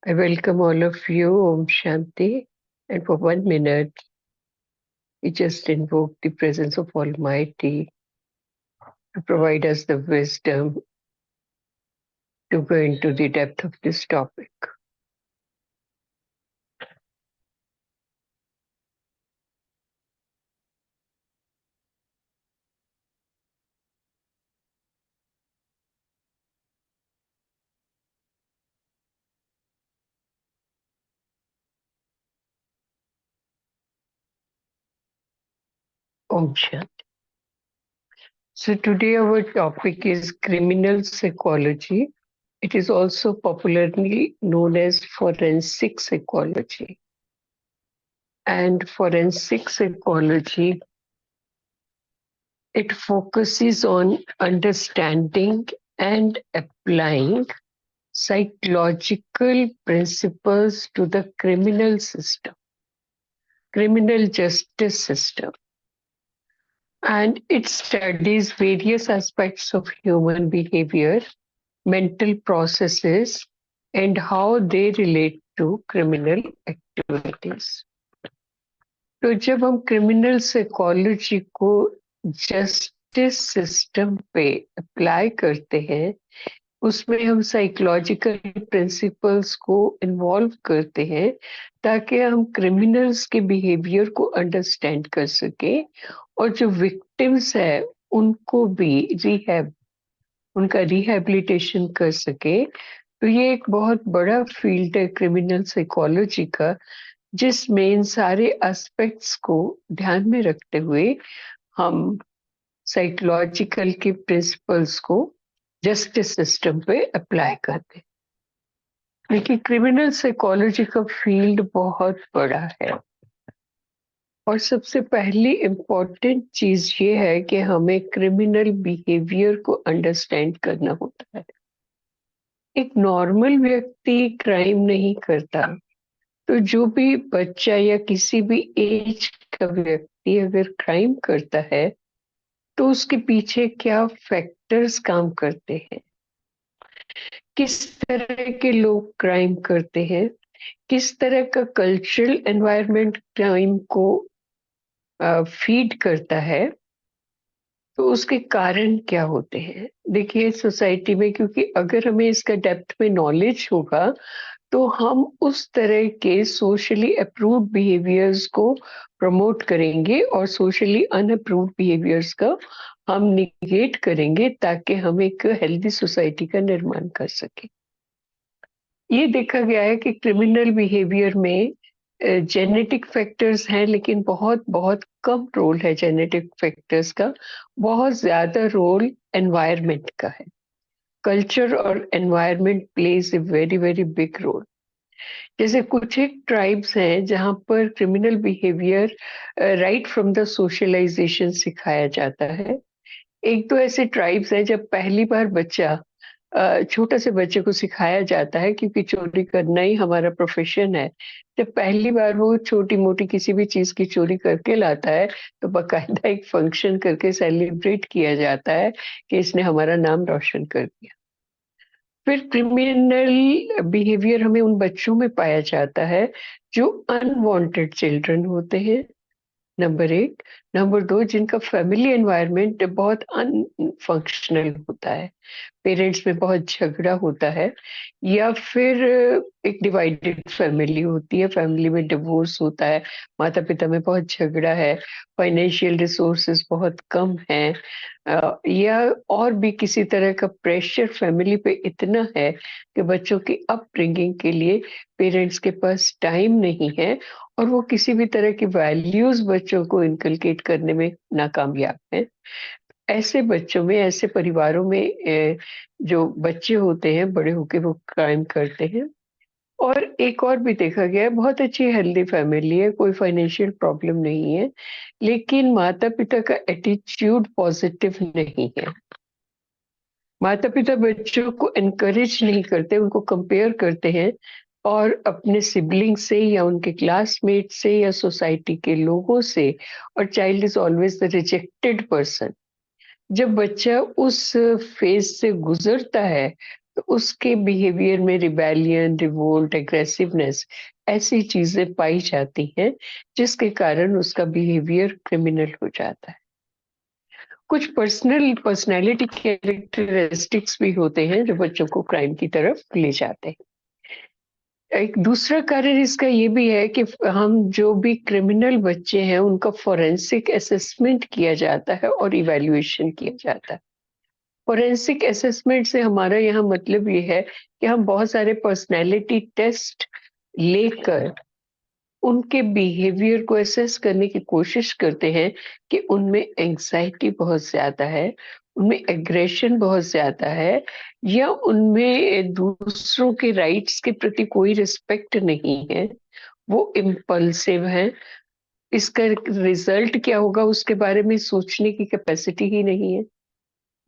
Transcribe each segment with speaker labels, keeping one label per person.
Speaker 1: I welcome all of you, Om Shanti. And for 1 minute, we just invoke the presence of Almighty to provide us the wisdom to go into the depth of this topic. Om Shanti. So today our topic is criminal psychology. It is also popularly known as forensic psychology. And forensic psychology, it focuses on understanding and applying psychological principles to the criminal justice system. And it studies various aspects of human behavior, mental processes, and how they relate to criminal activities. तो जब हम criminal psychology को justice system पे apply करते हैं, उसमें हम psychological principles को इन्वॉल्व करते हैं ताकि हम क्रिमिनल्स के बिहेवियर को अंडरस्टैंड कर सके और जो विक्टिम्स है उनको भी उनका रिहैबिलिटेशन कर सके। तो ये एक बहुत बड़ा फील्ड है क्रिमिनल साइकोलॉजी का, जिसमें इन सारे एस्पेक्ट्स को ध्यान में रखते हुए हम साइकोलॉजिकल के प्रिंसिपल्स को जस्टिस सिस्टम पे अप्लाई करते। लेकिन क्रिमिनल साइकोलॉजी का फील्ड बहुत बड़ा है और सबसे पहली इम्पोर्टेंट चीज ये है कि हमें क्रिमिनल बिहेवियर को अंडरस्टैंड करना होता है। एक नॉर्मल व्यक्ति क्राइम नहीं करता, तो जो भी बच्चा या किसी भी एज का व्यक्ति अगर क्राइम करता है तो उसके पीछे क्या फैक्टर्स काम करते हैं, किस तरह के लोग क्राइम करते हैं, किस तरह का कल्चरल एनवायरनमेंट क्राइम को फीड करता है, तो उसके कारण क्या होते हैं। देखिए सोसाइटी में, क्योंकि अगर हमें इसका डेप्थ में नॉलेज होगा तो हम उस तरह के सोशली अप्रूव्ड बिहेवियर्स को प्रमोट करेंगे और सोशली अनअप्रूव्ड बिहेवियर्स का हम निगेट करेंगे ताकि हम एक हेल्दी सोसाइटी का निर्माण कर सके। ये देखा गया है कि क्रिमिनल बिहेवियर में जेनेटिक फैक्टर्स हैं, लेकिन बहुत बहुत कम रोल है जेनेटिक फैक्टर्स का, बहुत ज्यादा रोल एनवायरनमेंट का है। कल्चर और environment plays a very very big role. जैसे कुछ एक ट्राइब्स हैं जहाँ पर criminal behaviour right from the socialisation सिखाया जाता है। एक तो ऐसे ट्राइब्स हैं जब पहली बार छोटे से बच्चे को सिखाया जाता है, क्योंकि चोरी करना ही हमारा प्रोफेशन है। जब पहली बार वो छोटी मोटी किसी भी चीज की चोरी करके लाता है तो बाकायदा एक फंक्शन करके सेलिब्रेट किया जाता है कि इसने हमारा नाम रोशन कर दिया। फिर क्रिमिनल बिहेवियर हमें उन बच्चों में पाया जाता है जो अनवांटेड चिल्ड्रन होते हैं, नंबर एक। नंबर दो, जिनका फैमिली एनवायरनमेंट बहुत अनफंक्शनल होता है, पेरेंट्स में बहुत झगड़ा होता है, या फिर एक डिवाइडेड फैमिली होती है, फैमिली में डिवोर्स होता है, माता पिता में बहुत झगड़ा है, फाइनेंशियल रिसोर्सेज बहुत कम है, या और भी किसी तरह का प्रेशर फैमिली पे इतना है कि बच्चों की अपब्रिंगिंग के लिए पेरेंट्स के पास टाइम नहीं है और वो किसी भी तरह की वैल्यूज बच्चों को इनकलकेट करने में नाकामयाब है। ऐसे बच्चों में, ऐसे परिवारों में जो बच्चे होते हैं बड़े होके वो क्राइम करते हैं। और एक और भी देखा गया है, बहुत अच्छी हेल्दी फैमिली है, कोई फाइनेंशियल प्रॉब्लम नहीं है, लेकिन माता पिता का एटीट्यूड पॉजिटिव नहीं है। माता पिता बच्चों को एनकरेज नहीं करते, उनको कंपेयर करते हैं और अपने सिबलिंग से या उनके क्लासमेट से या सोसाइटी के लोगों से, और child is always the rejected person. जब बच्चा उस फेज से गुजरता है तो उसके बिहेवियर में रिबेलियन, रिवोल्ट, एग्रेसिवनेस ऐसी चीजें पाई जाती हैं जिसके कारण उसका बिहेवियर क्रिमिनल हो जाता है। कुछ पर्सनैलिटी कैरेक्टरिस्टिक्स भी होते हैं जो बच्चों को क्राइम की तरफ ले जाते हैं। एक दूसरा कारण इसका ये भी है कि हम जो भी क्रिमिनल बच्चे हैं उनका फोरेंसिक असेसमेंट किया जाता है और इवैल्यूएशन किया जाता है। फोरेंसिक असेसमेंट से हमारा यहाँ मतलब ये है कि हम बहुत सारे पर्सनैलिटी टेस्ट लेकर उनके बिहेवियर को असेस करने की कोशिश करते हैं कि उनमें एंग्जाइटी बहुत ज्यादा है, उनमें एग्रेशन बहुत ज्यादा है, या उनमें दूसरों के राइट्स के प्रति कोई रिस्पेक्ट नहीं है, वो इम्पल्सिव है। इसका रिजल्ट क्या होगा उसके बारे में सोचने की कैपेसिटी ही नहीं है।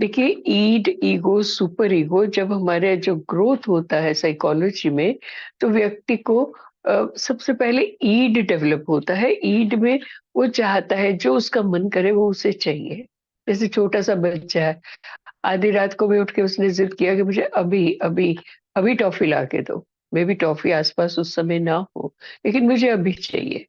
Speaker 1: देखिए, ईड, ईगो, सुपर ईगो जब हमारे जो ग्रोथ होता है साइकोलॉजी में, तो व्यक्ति को सबसे पहले ईड डेवलप होता है। ईड में वो चाहता है जो उसका मन करे वो उसे चाहिए। जैसे छोटा सा बच्चा है, आधी रात को भी उठ के उसने जिद किया कि मुझे अभी अभी अभी टॉफी ला के दो। मे बी टॉफी आसपास उस समय ना हो, लेकिन मुझे अभी चाहिए।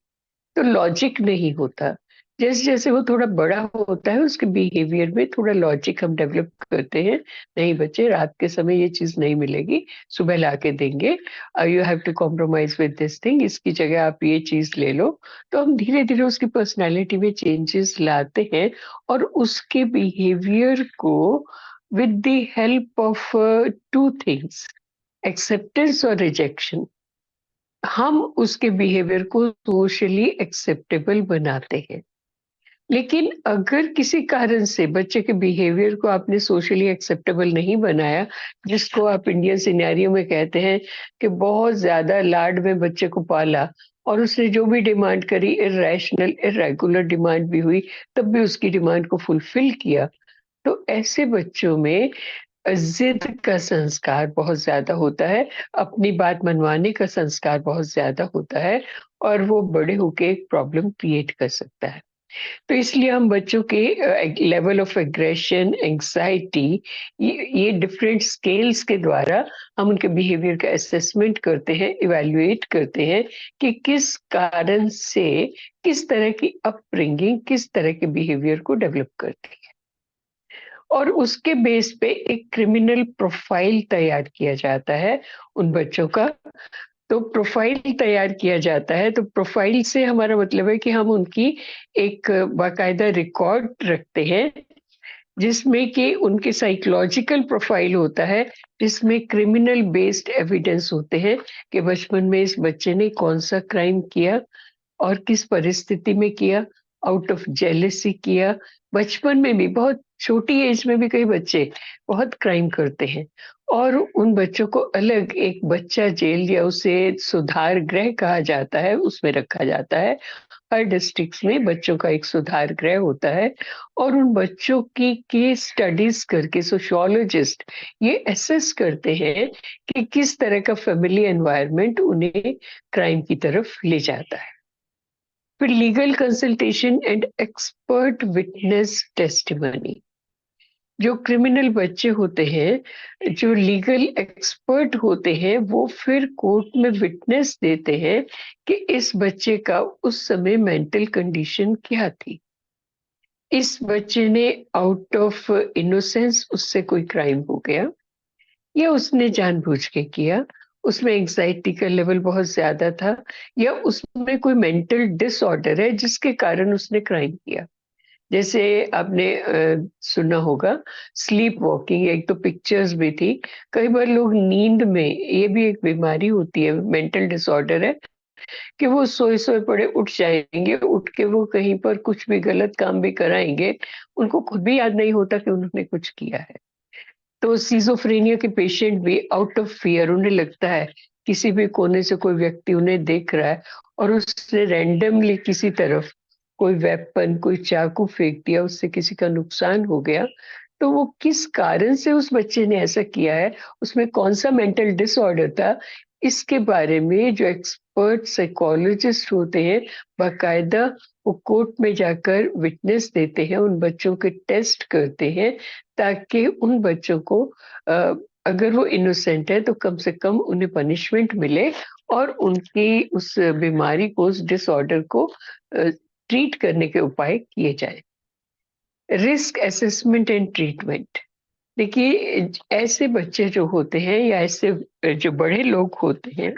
Speaker 1: तो लॉजिक नहीं होता। जैसे जैसे वो थोड़ा बड़ा होता है उसके बिहेवियर में थोड़ा लॉजिक हम डेवलप करते हैं। नहीं बच्चे, रात के समय ये चीज नहीं मिलेगी, सुबह ला के देंगे। You have to compromise with this thing, इसकी जगह आप ये चीज ले लो। तो हम धीरे धीरे उसकी पर्सनैलिटी में चेंजेस लाते हैं और उसके बिहेवियर को with the help of two things, acceptance और रिजेक्शन, हम उसके बिहेवियर को सोशली एक्सेप्टेबल बनाते हैं। लेकिन अगर किसी कारण से बच्चे के बिहेवियर को आपने सोशली एक्सेप्टेबल नहीं बनाया, जिसको आप इंडियन सिनेरियो में कहते हैं कि बहुत ज्यादा लाड में बच्चे को पाला और उसने जो भी डिमांड करी, इर्रेशनल इरेगुलर डिमांड भी हुई, तब भी उसकी डिमांड को फुलफिल किया, तो ऐसे बच्चों में जिद का संस्कार बहुत ज्यादा होता है, अपनी बात मनवाने का संस्कार बहुत ज्यादा होता है, और वो बड़े होके एक प्रॉब्लम क्रिएट कर सकता है। तो इसलिए हम बच्चों के लेवल ऑफ एग्रेशन, एंग्जाइटी, ये डिफरेंट स्केल्स के द्वारा हम उनके बिहेवियर का असेसमेंट करते हैं, इवैल्यूएट करते हैं कि किस कारण से किस तरह की अपब्रिंगिंग किस तरह के बिहेवियर को डेवलप करती है, और उसके बेस पे एक क्रिमिनल प्रोफाइल तैयार किया जाता है उन बच्चों का। तो प्रोफाइल तैयार किया जाता है, तो प्रोफाइल से हमारा मतलब है कि हम उनकी एक बाकायदा रिकॉर्ड रखते हैं जिसमें कि उनके साइकोलॉजिकल प्रोफाइल होता है, जिसमें क्रिमिनल बेस्ड एविडेंस होते हैं कि बचपन में इस बच्चे ने कौन सा क्राइम किया और किस परिस्थिति में किया, आउट ऑफ जेलेसी किया। बचपन में भी, बहुत छोटी एज में भी कई बच्चे बहुत क्राइम करते हैं, और उन बच्चों को अलग एक बच्चा जेल या उसे सुधार गृह कहा जाता है, उसमें रखा जाता है। हर डिस्ट्रिक्ट में बच्चों का एक सुधार गृह होता है, और उन बच्चों की केस स्टडीज करके सोशियोलॉजिस्ट ये एसेस करते हैं कि किस तरह का फैमिली एनवायरनमेंट उन्हें क्राइम की तरफ ले जाता है। फिर legal consultation and expert witness testimony. जो क्रिमिनल बच्चे होते हैं, जो लीगल एक्सपर्ट होते हैं, वो फिर कोर्ट में विटनेस देते हैं कि इस बच्चे का उस समय मेंटल कंडीशन क्या थी। इस बच्चे ने आउट ऑफ इनोसेंस उससे कोई क्राइम हो गया, या उसने जानबूझ के किया, उसमें एंग्जाइटी का लेवल बहुत ज्यादा था, या उसमें कोई मेंटल डिसऑर्डर है जिसके कारण उसने क्राइम किया। जैसे आपने सुना होगा स्लीप वॉकिंग, एक तो पिक्चर्स भी थी। कई बार लोग नींद में, ये भी एक बीमारी होती है, मेंटल डिसऑर्डर है, कि वो सोए सोए पड़े उठ जाएंगे, उठ के वो कहीं पर कुछ भी गलत काम भी कराएंगे, उनको खुद भी याद नहीं होता कि उन्होंने कुछ किया है। तो सिजोफ्रेनिया के पेशेंट भी आउट ऑफ फियर, उन्हें लगता है किसी भी कोने से कोई व्यक्ति उन्हें देख रहा है और उसने रैंडमली किसी तरफ कोई वेपन, कोई चाकू फेंक दिया, उससे किसी का नुकसान हो गया, तो वो किस कारण से उस बच्चे ने ऐसा किया है, उसमें कौन सा मेंटल डिसऑर्डर था, इसके बारे में जो एक्सपर्ट साइकोलॉजिस्ट होते हैं, बाकायदा वो कोर्ट में जाकर विटनेस देते हैं, उन बच्चों के टेस्ट करते हैं, ताकि उन बच्चों को अगर वो इनोसेंट है तो कम से कम उन्हें पनिशमेंट मिले और उनकी उस बीमारी को, उस डिसऑर्डर को ट्रीट करने के उपाय किए जाए। Risk assessment and treatment. देखिए, ऐसे बच्चे जो होते हैं या ऐसे जो बड़े लोग होते हैं,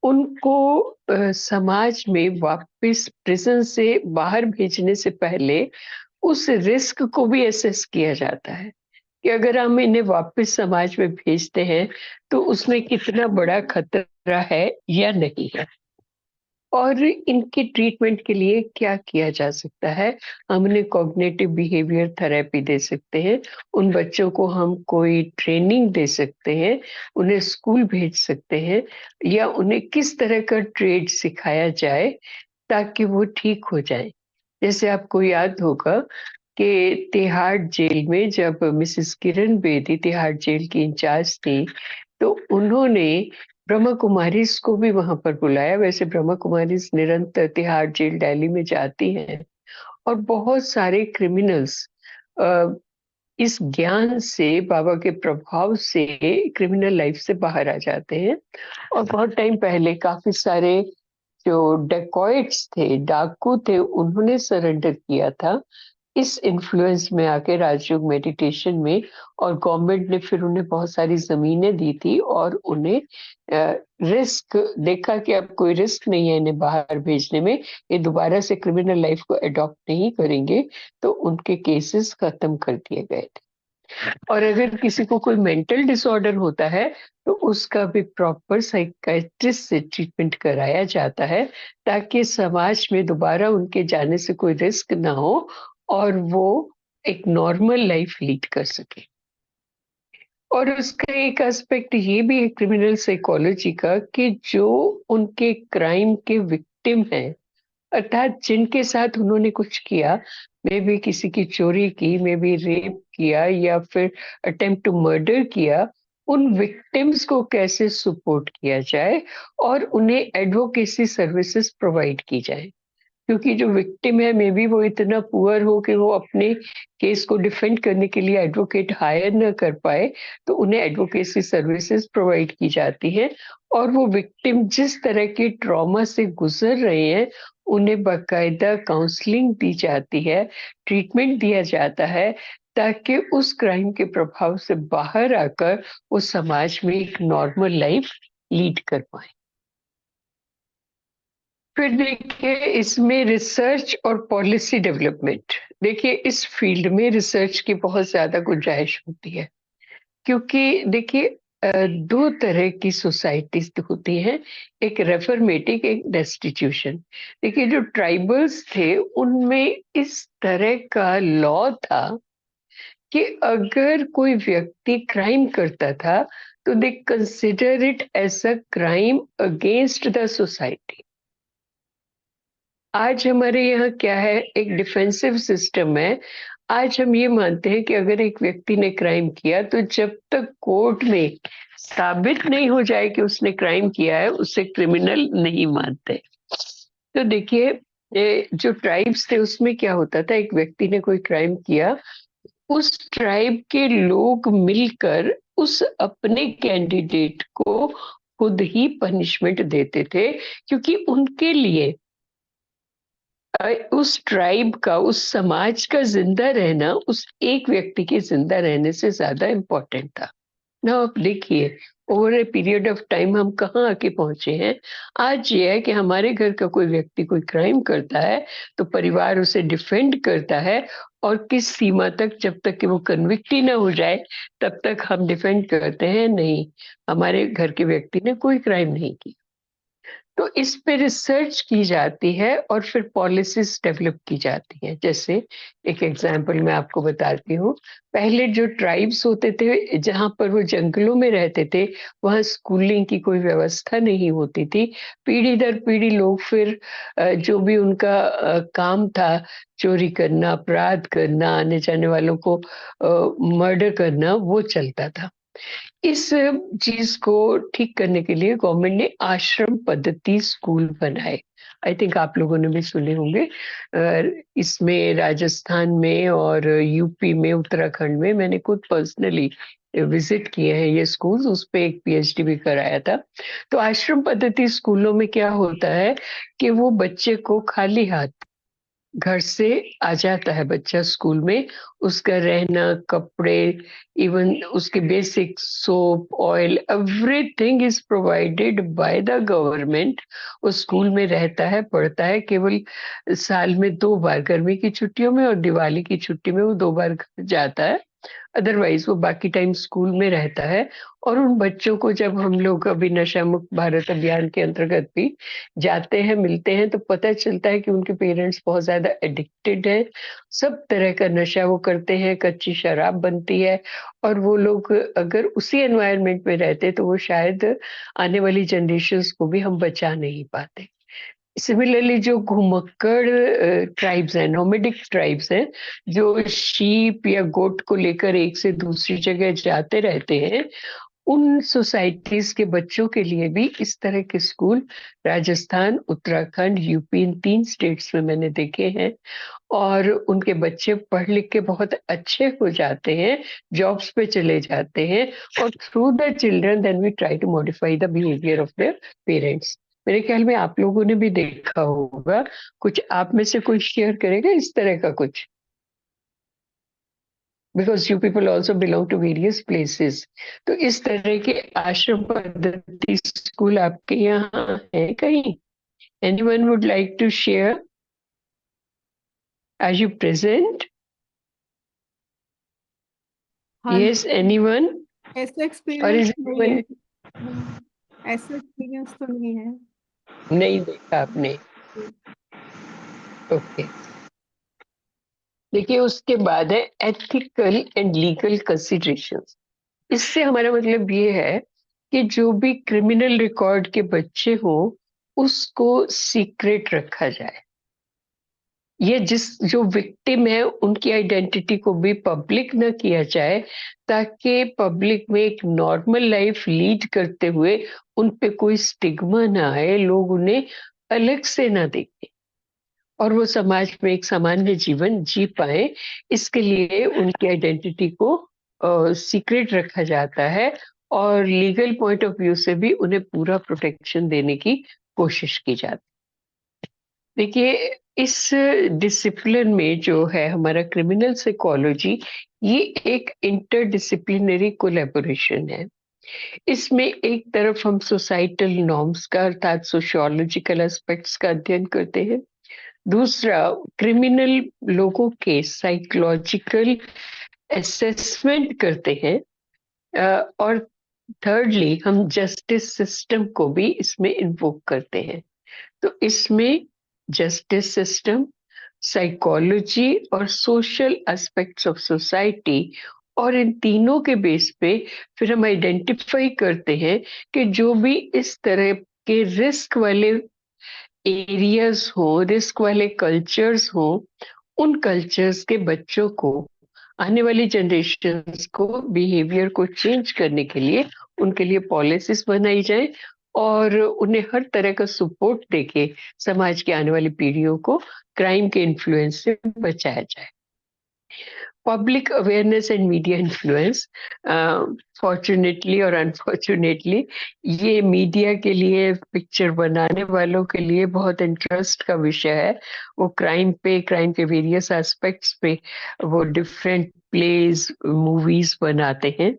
Speaker 1: उनको समाज में वापस प्रिजन से बाहर भेजने से पहले उस रिस्क को भी असेस किया जाता है कि अगर हम इन्हें वापस समाज में भेजते हैं तो उसमें कितना बड़ा खतरा है या नहीं है, और इनके ट्रीटमेंट के लिए क्या किया जा सकता है। हम उन्हें कॉग्निटिव बिहेवियर थेरेपी दे सकते हैं, उन बच्चों को हम कोई ट्रेनिंग दे सकते हैं, उन्हें स्कूल भेज सकते हैं, या उन्हें किस तरह का ट्रेड सिखाया जाए ताकि वो ठीक हो जाए। जैसे आपको याद होगा कि तिहाड़ जेल में जब मिसेस किरण बेदी तिहाड़ जेल की इंचार्ज थी, तो उन्होंने ब्रह्मा कुमारीज को भी वहां पर बुलाया। वैसे ब्रह्मा कुमारीज निरंतर तिहाड़ जेल दिल्ली में जाती हैं और बहुत सारे क्रिमिनल्स इस ज्ञान से, बाबा के प्रभाव से क्रिमिनल लाइफ से बाहर आ जाते हैं। और बहुत टाइम पहले काफी सारे जो डेकॉइट्स थे, डाकू थे, उन्होंने सरेंडर किया था इस इन्फ्लुएंस में आके राजयोग मेडिटेशन में। और गवर्नमेंट ने फिर उन्हें बहुत सारी जमीनें दी थी और उन्हें रिस्क देखा कि अब कोई रिस्क नहीं है इन्हें बाहर भेजने में, ये दोबारा से क्रिमिनल लाइफ को अडॉप्ट नहीं करेंगे, तो उनके केसेस खत्म कर दिए गए थे। और अगर किसी को कोई मेंटल डिसऑर्डर होता है तो उसका भी प्रॉपर साइकाइट्रिस्ट से ट्रीटमेंट कराया जाता है ताकि समाज में दोबारा उनके जाने से कोई रिस्क ना हो और वो एक नॉर्मल लाइफ लीड कर सके। और उसका एक एस्पेक्ट ये भी है क्रिमिनल साइकोलॉजी का कि जो उनके क्राइम के विक्टिम हैं, अर्थात जिनके साथ उन्होंने कुछ किया, मे बी किसी की चोरी की, मे बी रेप किया या फिर अटेम्प्ट टू मर्डर किया, उन विक्टिम्स को कैसे सपोर्ट किया जाए और उन्हें एडवोकेसी सर्विसेज प्रोवाइड की जाए। क्योंकि जो विक्टिम है, मे बी वो इतना पुअर हो कि वो अपने केस को डिफेंड करने के लिए एडवोकेट हायर न कर पाए, तो उन्हें एडवोकेसी सर्विसेज प्रोवाइड की जाती है। और वो विक्टिम जिस तरह के ट्रॉमा से गुजर रहे हैं, उन्हें बाकायदा काउंसलिंग दी जाती है, ट्रीटमेंट दिया जाता है, ताकि उस क्राइम के प्रभाव से बाहर आकर वो समाज में एक नॉर्मल लाइफ लीड कर पाए। फिर देखिए, इसमें रिसर्च और पॉलिसी डेवलपमेंट। देखिए, इस फील्ड में रिसर्च की बहुत ज्यादा गुंजाइश होती है, क्योंकि देखिए दो तरह की सोसाइटीज होती हैं, एक रेफर्मेटिक, एक डेस्टिट्यूशन। देखिए, जो ट्राइबल्स थे उनमें इस तरह का लॉ था कि अगर कोई व्यक्ति क्राइम करता था तो they consider it as a crime against the society. आज हमारे यहाँ क्या है, एक डिफेंसिव सिस्टम है। आज हम ये मानते हैं कि अगर एक व्यक्ति ने क्राइम किया तो जब तक कोर्ट में साबित नहीं हो जाए कि उसने क्राइम किया है, उसे क्रिमिनल नहीं मानते। तो देखिए, जो ट्राइब्स थे उसमें क्या होता था, एक व्यक्ति ने कोई क्राइम किया, उस ट्राइब के लोग मिलकर उस अपने कैंडिडेट को खुद ही पनिशमेंट देते थे, क्योंकि उनके लिए उस ट्राइब का, उस समाज का जिंदा रहना उस एक व्यक्ति के जिंदा रहने से ज्यादा इम्पोर्टेंट था ना। आप देखिए, over a period of time हम कहाँ आके पहुंचे हैं। आज ये है कि हमारे घर का कोई व्यक्ति कोई क्राइम करता है तो परिवार उसे डिफेंड करता है, और किस सीमा तक, जब तक कि वो कन्विक्ट ही ना हो जाए तब तक हम डिफेंड करते हैं, नहीं, हमारे घर के व्यक्ति ने कोई क्राइम नहीं किया। तो इस पे रिसर्च की जाती है और फिर पॉलिसीज डेवलप की जाती है। जैसे एक एग्जांपल मैं आपको बताती हूँ। पहले जो ट्राइब्स होते थे, जहाँ पर वो जंगलों में रहते थे, वहाँ स्कूलिंग की कोई व्यवस्था नहीं होती थी। पीढ़ी दर पीढ़ी लोग फिर जो भी उनका काम था, चोरी करना, अपराध करना, आने जाने वालों को मर्डर करना, वो चलता था। इस चीज को ठीक करने के लिए गवर्नमेंट ने आश्रम पद्धति स्कूल बनाए। आई थिंक आप लोगों ने भी सुने होंगे। इसमें राजस्थान में और यूपी में, उत्तराखंड में मैंने खुद पर्सनली विजिट किए हैं ये स्कूल्स, उस पे एक पीएचडी भी कराया था। तो आश्रम पद्धति स्कूलों में क्या होता है कि वो बच्चे को खाली हाथ घर से आ जाता है बच्चा स्कूल में, उसका रहना, कपड़े, इवन उसके basic soap, oil, everything is provided by the government. वो स्कूल में रहता है, पढ़ता है, केवल साल में 2 बार, गर्मी की छुट्टियों में और दिवाली की छुट्टी में वो 2 बार घर जाता है। अदरवाइज वो बाकी टाइम स्कूल में रहता है। और उन बच्चों को जब हम लोग अभी नशा मुक्त भारत अभियान के अंतर्गत भी जाते हैं, मिलते हैं, तो पता चलता है कि उनके पेरेंट्स बहुत ज्यादा एडिक्टेड हैं, सब तरह का नशा वो करते हैं, कच्ची शराब बनती है। और वो लोग अगर उसी एनवायरनमेंट में रहते तो वो शायद आने वाली जनरेशन्स को भी हम बचा नहीं पाते। सिमिलरली जो घुमक्कड़ ट्राइब्स हैं, नोमेडिक ट्राइब्स हैं, जो शीप या गोट को लेकर एक से दूसरी जगह जाते रहते हैं, उन सोसाइटीज के बच्चों के लिए भी इस तरह के स्कूल राजस्थान, उत्तराखंड, यूपी, इन 3 स्टेट्स में मैंने देखे हैं। और उनके बच्चे पढ़ लिख के बहुत अच्छे हो जाते हैं, जॉब्स पे चले जाते हैं। और through the children then we try to modify the behaviour of their parents. मेरे ख्याल में आप लोगों ने भी देखा होगा, कुछ आप में से कोई शेयर करेगा इस तरह का कुछ? Because you people also belong to various places. तो इस तरह के आश्रम पद्धति स्कूल आपके यहाँ है कहीं? Anyone would like to share? Are you present?
Speaker 2: हाँ
Speaker 1: यस,
Speaker 2: जी,
Speaker 1: एनीवन?
Speaker 2: ऐसा
Speaker 1: और
Speaker 2: एक्सपीरियंस
Speaker 1: इज
Speaker 2: नहीं है।
Speaker 1: एनीवन?
Speaker 2: ऐसा एक्सपीरियंस तो नहीं है।
Speaker 1: नहीं देखा आपने? ओके। देखिए, उसके बाद है एथिकल एंड लीगल कंसिडरेशंस। इससे हमारा मतलब ये है कि जो भी क्रिमिनल रिकॉर्ड के बच्चे हो, उसको सीक्रेट रखा जाए। ये जो विक्टिम है उनकी आइडेंटिटी को भी पब्लिक न किया जाए, ताकि पब्लिक में एक नॉर्मल लाइफ लीड करते हुए उन पे कोई स्टिग्मा ना आए, लोग उन्हें अलग से ना देखें और वो समाज में एक सामान्य जीवन जी पाए। इसके लिए उनकी आइडेंटिटी को सीक्रेट रखा जाता है और लीगल पॉइंट ऑफ व्यू से भी उन्हें पूरा प्रोटेक्शन देने की कोशिश की जाती है। देखिए, इस डिसिप्लिन में जो है हमारा क्रिमिनल साइकोलॉजी, ये एक इंटरडिसिप्लिनरी कोलैबोरेशन है। इसमें एक तरफ हम सोसाइटल नॉर्म्स का अर्थात सोशियोलॉजिकल एस्पेक्ट्स का अध्ययन करते हैं, दूसरा क्रिमिनल लोगों के साइकोलॉजिकल असेसमेंट करते हैं, और थर्डली हम जस्टिस सिस्टम को भी इसमें इन्वोक करते हैं। तो इसमें जस्टिस सिस्टम, साइकोलॉजी और सोशल एस्पेक्ट्स ऑफ सोसाइटी, और इन तीनों के बेस पे फिर हम आइडेंटिफाई करते हैं कि जो भी इस तरह के रिस्क वाले एरियाज हो, रिस्क वाले कल्चर्स हो, उन कल्चर्स के बच्चों को, आने वाली जनरेशन्स को बिहेवियर को चेंज करने के लिए उनके लिए पॉलिसीज बनाई जाए और उन्हें हर तरह का सपोर्ट देके समाज की आने वाली पीढ़ियों को क्राइम के इन्फ्लुएंस से बचाया जाए। Public awareness and media influence, fortunately और अनफॉर्चुनेटली, ये मीडिया के लिए, पिक्चर बनाने वालों के लिए बहुत इंटरेस्ट का विषय है। वो क्राइम पे, क्राइम के वेरियस एस्पेक्ट्स पे वो डिफरेंट प्लेज, मूवीज बनाते हैं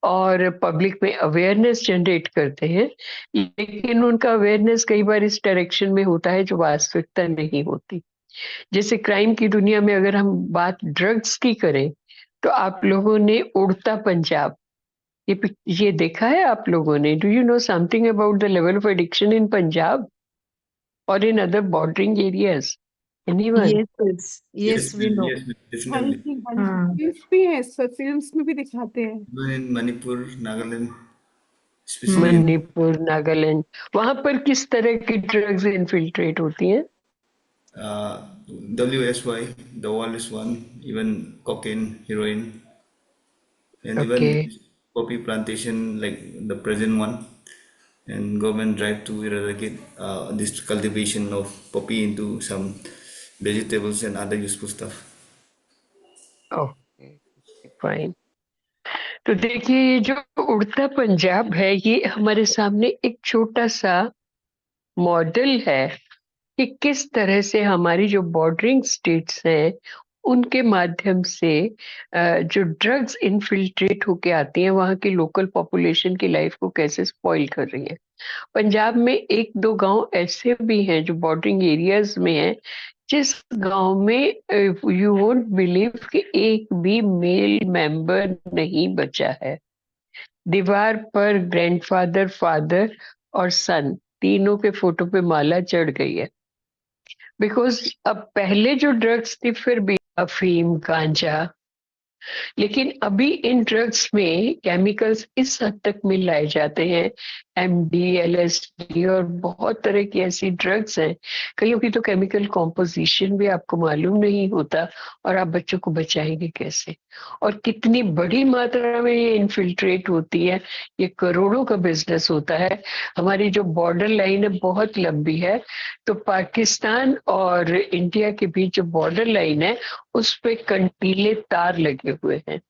Speaker 1: और पब्लिक में अवेयरनेस जनरेट करते हैं। लेकिन उनका अवेयरनेस कई बार इस डायरेक्शन में होता है जो वास्तविकता नहीं होती। जैसे क्राइम की दुनिया में अगर हम बात ड्रग्स की करें, तो आप लोगों ने उड़ता पंजाब, ये देखा है आप लोगों ने? Do you know something about the level of addiction in Punjab और in other bordering areas? Anyone?
Speaker 3: Yes, yes, yes, we know.
Speaker 2: हाँ
Speaker 4: Definitely.
Speaker 2: जी, हाँ जी,
Speaker 3: हाँ,
Speaker 2: फिल्म्स भी है, फिल्म्स में भी दिखाते हैं।
Speaker 4: Even in Manipur, Nagaland, especially in
Speaker 1: Manipur, Nagaland, वहां पर किस तरह की ड्रग्स इन्फिल्ट्रेट होती हैं?
Speaker 4: WSY, the wildest one, even cocaine, heroin, and
Speaker 1: okay,
Speaker 4: even this poppy plantation, like the present one, and government drive to eradicate this cultivation of poppy into some vegetables and other useful stuff.
Speaker 1: Okay, fine. तो देखिए, ये जो उड़ता पंजाब है, ये हमारे सामने एक छोटा सा मॉडल है कि किस तरह से हमारी जो बॉर्डरिंग स्टेट्स हैं उनके माध्यम से जो ड्रग्स इनफिल्ट्रेट होके आती हैं, वहाँ की लोकल पॉपुलेशन की लाइफ को कैसे स्पॉइल कर रही है। पंजाब में एक दो गांव ऐसे भी हैं जो बॉर्डरिंग एरियाज में हैं, जिस गांव में यू वोंट बिलीव कि एक भी मेल मेंबर नहीं बचा है। दीवार पर ग्रैंडफादर, फादर और सन तीनों के फोटो पे माला चढ़ गई है। बिकॉज अब पहले जो ड्रग्स थी फिर भी अफीम, गांजा, लेकिन अभी इन ड्रग्स में केमिकल्स इस हद तक मिलाए जाते हैं, एमडी, एलएसडी और बहुत तरह की ऐसी ड्रग्स हैं, कईयों की तो केमिकल कॉम्पोजिशन भी आपको मालूम नहीं होता, और आप बच्चों को बचाएंगे कैसे? और कितनी बड़ी मात्रा में ये इन्फिल्ट्रेट होती है, ये करोड़ों का बिजनेस होता है। हमारी जो बॉर्डर लाइन है बहुत लंबी है, तो पाकिस्तान और इंडिया के बीच जो बॉर्डर लाइन है उस पे कंटीले तार लगे हुए हैं,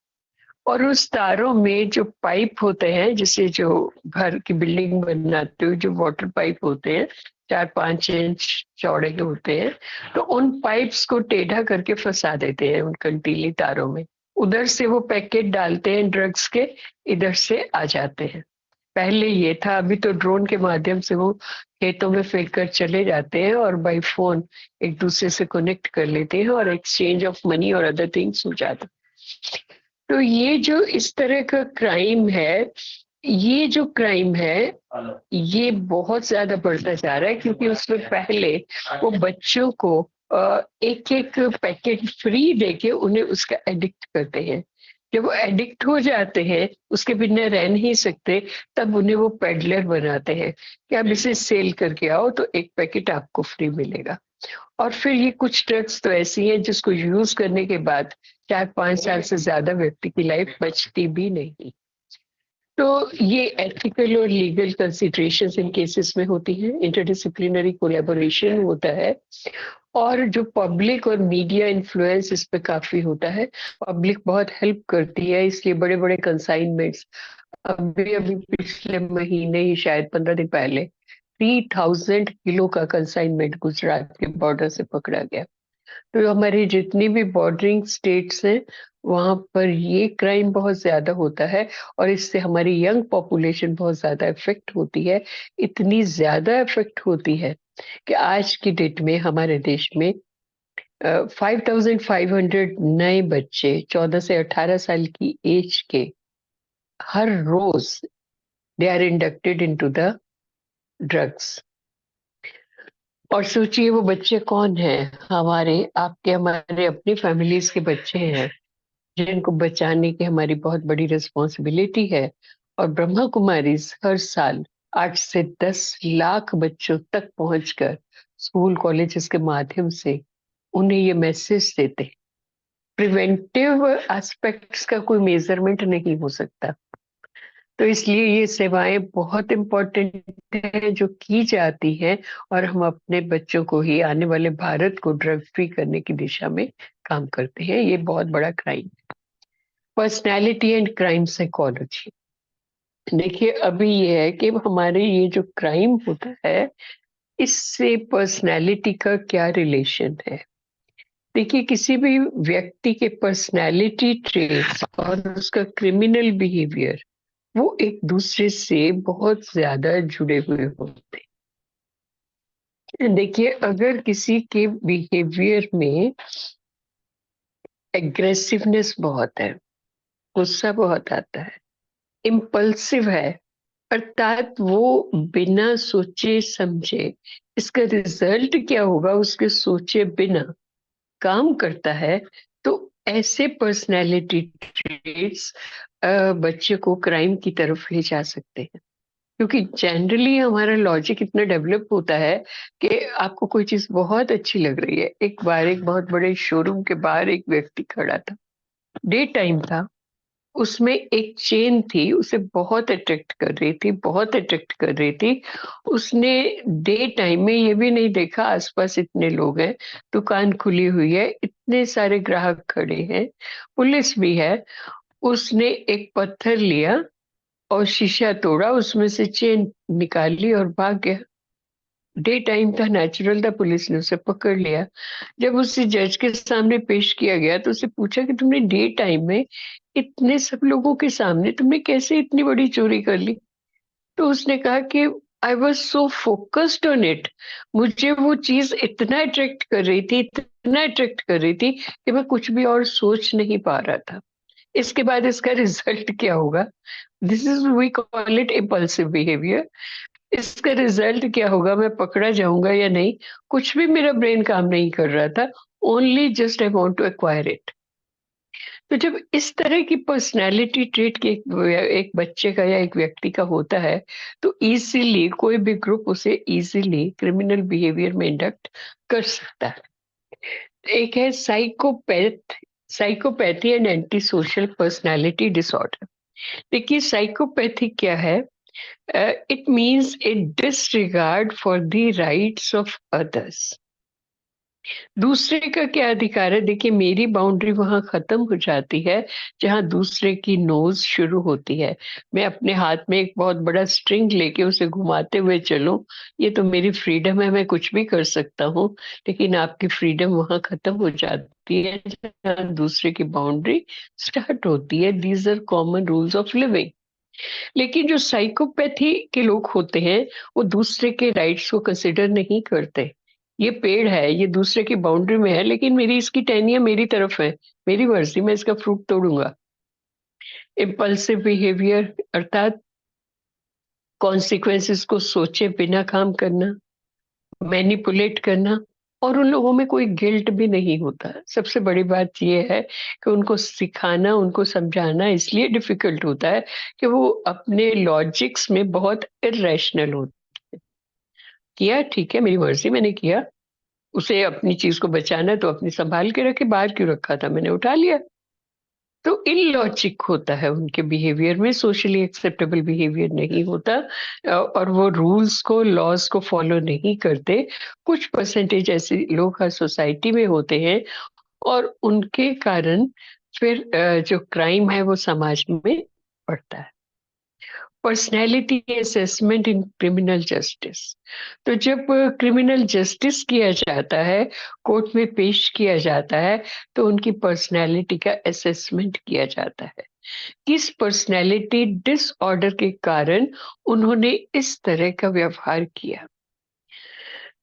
Speaker 1: और उस तारों में जो पाइप होते हैं, जैसे जो घर की बिल्डिंग बनाते हुए जो वाटर पाइप होते हैं, 4-5 इंच चौड़े के होते हैं, तो उन पाइप्स को टेढ़ा करके फंसा देते हैं उन कंटीली तारों में। उधर से वो पैकेट डालते हैं ड्रग्स के, इधर से आ जाते हैं। पहले ये था, अभी तो ड्रोन के माध्यम से वो खेतों में फेंक कर चले जाते हैं और बाई फोन एक दूसरे से कनेक्ट कर लेते हैं और एक्सचेंज ऑफ मनी और अदर थिंग्स हो जाता। तो ये जो इस तरह का क्राइम है, ये जो क्राइम है ये बहुत ज्यादा बढ़ता जा रहा है, क्योंकि उसमें पहले वो बच्चों को एक एक पैकेट फ्री देके उन्हें उसका एडिक्ट करते हैं। जब वो एडिक्ट हो जाते हैं, उसके बिना रह नहीं सकते, तब उन्हें वो पेडलर बनाते हैं कि आप इसे सेल करके आओ तो एक पैकेट आपको फ्री मिलेगा। और फिर ये कुछ ड्रग्स तो ऐसी हैं जिसको यूज करने के बाद 4-5 साल से ज्यादा व्यक्ति की लाइफ बचती भी नहीं। तो ये एथिकल और लीगल कंसिडरेशंस इन केसेस में होती हैं, इंटरडिसिप्लिनरी कोलैबोरेशन होता है, और जो पब्लिक और मीडिया इन्फ्लुएंस इस पे काफी होता है। पब्लिक बहुत हेल्प करती है, इसलिए बड़े बड़े कंसाइनमेंट्स, अभी अभी पिछले महीने ही शायद 15 दिन पहले 3000 किलो का कंसाइनमेंट गुजरात के बॉर्डर से पकड़ा गया। तो हमारी जितनी भी बॉर्डरिंग स्टेट्स हैं वहां पर ये क्राइम बहुत ज्यादा होता है, और इससे हमारी यंग पॉपुलेशन बहुत ज्यादा इफेक्ट होती है। इतनी ज्यादा इफेक्ट होती है कि आज की डेट में हमारे देश में 5500 नए बच्चे 14 से 18 साल की एज के हर रोज they are inducted into the drugs. और सोचिए वो बच्चे कौन हैं? हमारे आपके, हमारे अपनी फैमिलीज के बच्चे हैं, जिनको बचाने की हमारी बहुत बड़ी रिस्पॉन्सिबिलिटी है। और ब्रह्मा कुमारीज हर साल 8 से 10 लाख बच्चों तक पहुंचकर स्कूल कॉलेजेस के माध्यम से उन्हें ये मैसेज देते। प्रिवेंटिव एस्पेक्ट्स का कोई मेजरमेंट नहीं हो सकता, तो इसलिए ये सेवाएं बहुत इम्पोर्टेंट है जो की जाती हैं, और हम अपने बच्चों को ही, आने वाले भारत को ड्रग फ्री करने की दिशा में काम करते हैं। ये बहुत बड़ा crime. Personality and crime psychology, देखिए अभी ये है कि हमारे ये जो क्राइम होता है इससे पर्सनैलिटी का क्या रिलेशन है। देखिए, किसी भी व्यक्ति के पर्सनैलिटी ट्रेट्स और उसका क्रिमिनल बिहेवियर वो एक दूसरे से बहुत ज्यादा जुड़े हुए होते हैं। देखिए, अगर किसी के बिहेवियर में एग्रेसिवनेस बहुत है, गुस्सा बहुत आता है, इम्पल्सिव है, अर्थात वो बिना सोचे समझे इसका रिजल्ट क्या होगा उसके सोचे बिना काम करता है, तो ऐसे पर्सनैलिटी ट्रेट्स बच्चे को क्राइम की तरफ ले जा सकते हैं। क्योंकि जनरली हमारा लॉजिक इतना डेवलप होता है कि आपको कोई चीज बहुत अच्छी लग रही है। एक बार एक बहुत बड़े शोरूम के बाहर एक व्यक्ति खड़ा था, डे टाइम था, उसमें एक चेन थी, उसे बहुत अट्रैक्ट कर रही थी, बहुत अट्रैक्ट कर रही थी। उसने डे टाइम में ये भी नहीं देखा आसपास इतने लोग हैं, दुकान खुली हुई है, इतने सारे ग्राहक खड़े हैं, पुलिस भी है, उसने एक पत्थर लिया और शीशा तोड़ा, उसमें से चेन निकाली और भाग गया। डे टाइम था, नेचुरल था, पुलिस ने उसे पकड़ लिया। जब उसे जज के सामने पेश किया गया तो उसे पूछा कि तुमने डे टाइम में इतने सब लोगों के सामने तुमने कैसे इतनी बड़ी चोरी कर ली? तो उसने कहा कि I was so focused on it, मुझे वो चीज इतना अट्रैक्ट कर रही थी, इतना अट्रैक्ट कर रही थी कि मैं कुछ भी और सोच नहीं पा रहा था। इसके बाद इसका रिजल्ट क्या होगा? This is we call it impulsive behaviour. इसका रिजल्ट क्या होगा? मैं पकड़ा जाऊंगा या नहीं, कुछ भी मेरा ब्रेन काम नहीं कर रहा था, only just I want to acquire it. तो जब इस तरह की पर्सनैलिटी ट्रेट के एक बच्चे का या एक व्यक्ति का होता है, तो इजीली कोई भी ग्रुप उसे इजीली क्रिमिनल बिहेवियर में इंडक्ट कर सकता है। एक है psychopathy and anti social personality disorder. देखिए साइकोपैथी क्या है? It means A disregard for the rights of others. दूसरे का क्या अधिकार है? देखिए मेरी बाउंड्री वहां खत्म हो जाती है जहां दूसरे की नोज शुरू होती है। मैं अपने हाथ में एक बहुत बड़ा स्ट्रिंग लेके उसे घुमाते हुए चलूं, ये तो मेरी फ्रीडम है, मैं कुछ भी कर सकता हूँ। लेकिन आपकी फ्रीडम वहां खत्म हो जाती है जहां दूसरे की बाउंड्री स्टार्ट होती है। These are common rules of living. लेकिन जो साइकोपैथी के लोग होते हैं वो दूसरे के राइट्स को कंसिडर नहीं करते। ये पेड़ है, ये दूसरे की बाउंड्री में है, लेकिन मेरी इसकी टहनियां मेरी तरफ है, मेरी मर्जी, मैं इसका फ्रूट तोड़ूंगा। इम्पल्सिव बिहेवियर अर्थात कॉन्सिक्वेंसेस को सोचे बिना काम करना, मैनिपुलेट करना। और उन लोगों में कोई गिल्ट भी नहीं होता। सबसे बड़ी बात यह है कि उनको सिखाना, उनको समझाना इसलिए डिफिकल्ट होता है कि वो अपने लॉजिक्स में बहुत इरेशनल होते। किया, ठीक है, मेरी मर्जी, मैंने किया। उसे अपनी चीज को बचाना है तो अपनी संभाल के रखे, बाहर क्यों रखा था, मैंने उठा लिया। तो इलॉजिक होता है उनके बिहेवियर में, सोशली एक्सेप्टेबल बिहेवियर नहीं होता। और वो रूल्स को, लॉज को फॉलो नहीं करते। कुछ परसेंटेज ऐसे लोग हर सोसाइटी में होते हैं और उनके कारण फिर जो क्राइम है वो समाज में बढ़ता है। Personality assessment in criminal justice. तो जब क्रिमिनल जस्टिस किया जाता है, कोर्ट में पेश किया जाता है, तो उनकी पर्सनैलिटी का असेसमेंट किया जाता है। किस पर्सनैलिटी डिसऑर्डर के कारण उन्होंने इस तरह का व्यवहार किया।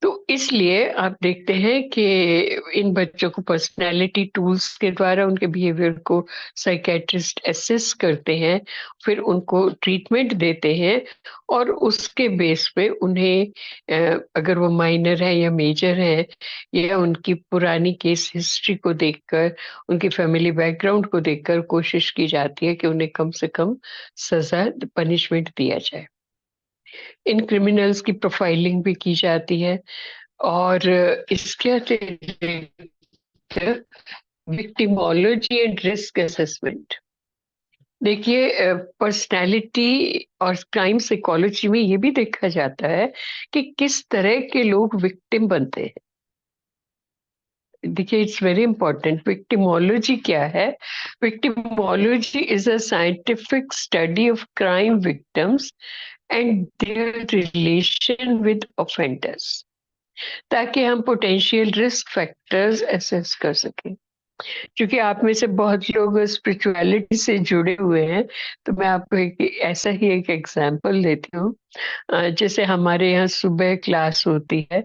Speaker 1: तो इसलिए आप देखते हैं कि इन बच्चों को पर्सनैलिटी टूल्स के द्वारा उनके बिहेवियर को साइकेट्रिस्ट असेस करते हैं, फिर उनको ट्रीटमेंट देते हैं और उसके बेस पे उन्हें अगर वो माइनर है या मेजर है, या उनकी पुरानी केस हिस्ट्री को देखकर, उनकी फैमिली बैकग्राउंड को देखकर कोशिश की जाती है कि उन्हें कम से कम सजा, पनिशमेंट दिया जाए। इन क्रिमिनल्स की प्रोफाइलिंग भी की जाती है और इसके अतिरिक्त विक्टिमोलॉजी एंड रिस्क असेसमेंट। देखिए पर्सनैलिटी और क्राइम साइकोलॉजी में ये भी देखा जाता है कि किस तरह के लोग विक्टिम बनते हैं। देखिए इट्स वेरी इंपॉर्टेंट। विक्टिमोलॉजी क्या है? Victimology is a scientific study of crime victims and there relation with offenders, ताकि हम पोटेंशियल रिस्क फैक्टर्स असेस कर सकें। क्योंकि आप में से बहुत लोग स्पिरिचुअलिटी से जुड़े हुए हैं, तो मैं आपको ऐसा ही एक एग्जांपल देती हूँ। जैसे हमारे यहाँ सुबह क्लास होती है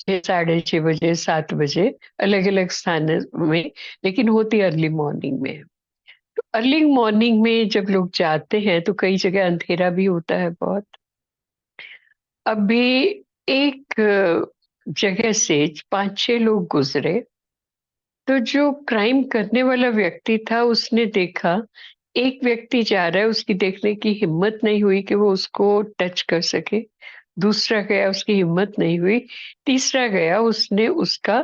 Speaker 1: 6, 6:30 बजे, 7 बजे, अलग अलग स्थानों में, लेकिन होती अर्ली मॉर्निंग में। तो अर्ली मॉर्निंग में जब लोग जाते हैं तो कई जगह अंधेरा भी होता है बहुत। अभी एक जगह से 5, 6 लोग गुजरे, तो जो क्राइम करने वाला व्यक्ति था उसने देखा एक व्यक्ति जा रहा है, उसकी देखने की हिम्मत नहीं हुई कि वो उसको टच कर सके। दूसरा गया, उसकी हिम्मत नहीं हुई। तीसरा गया, उसने उसका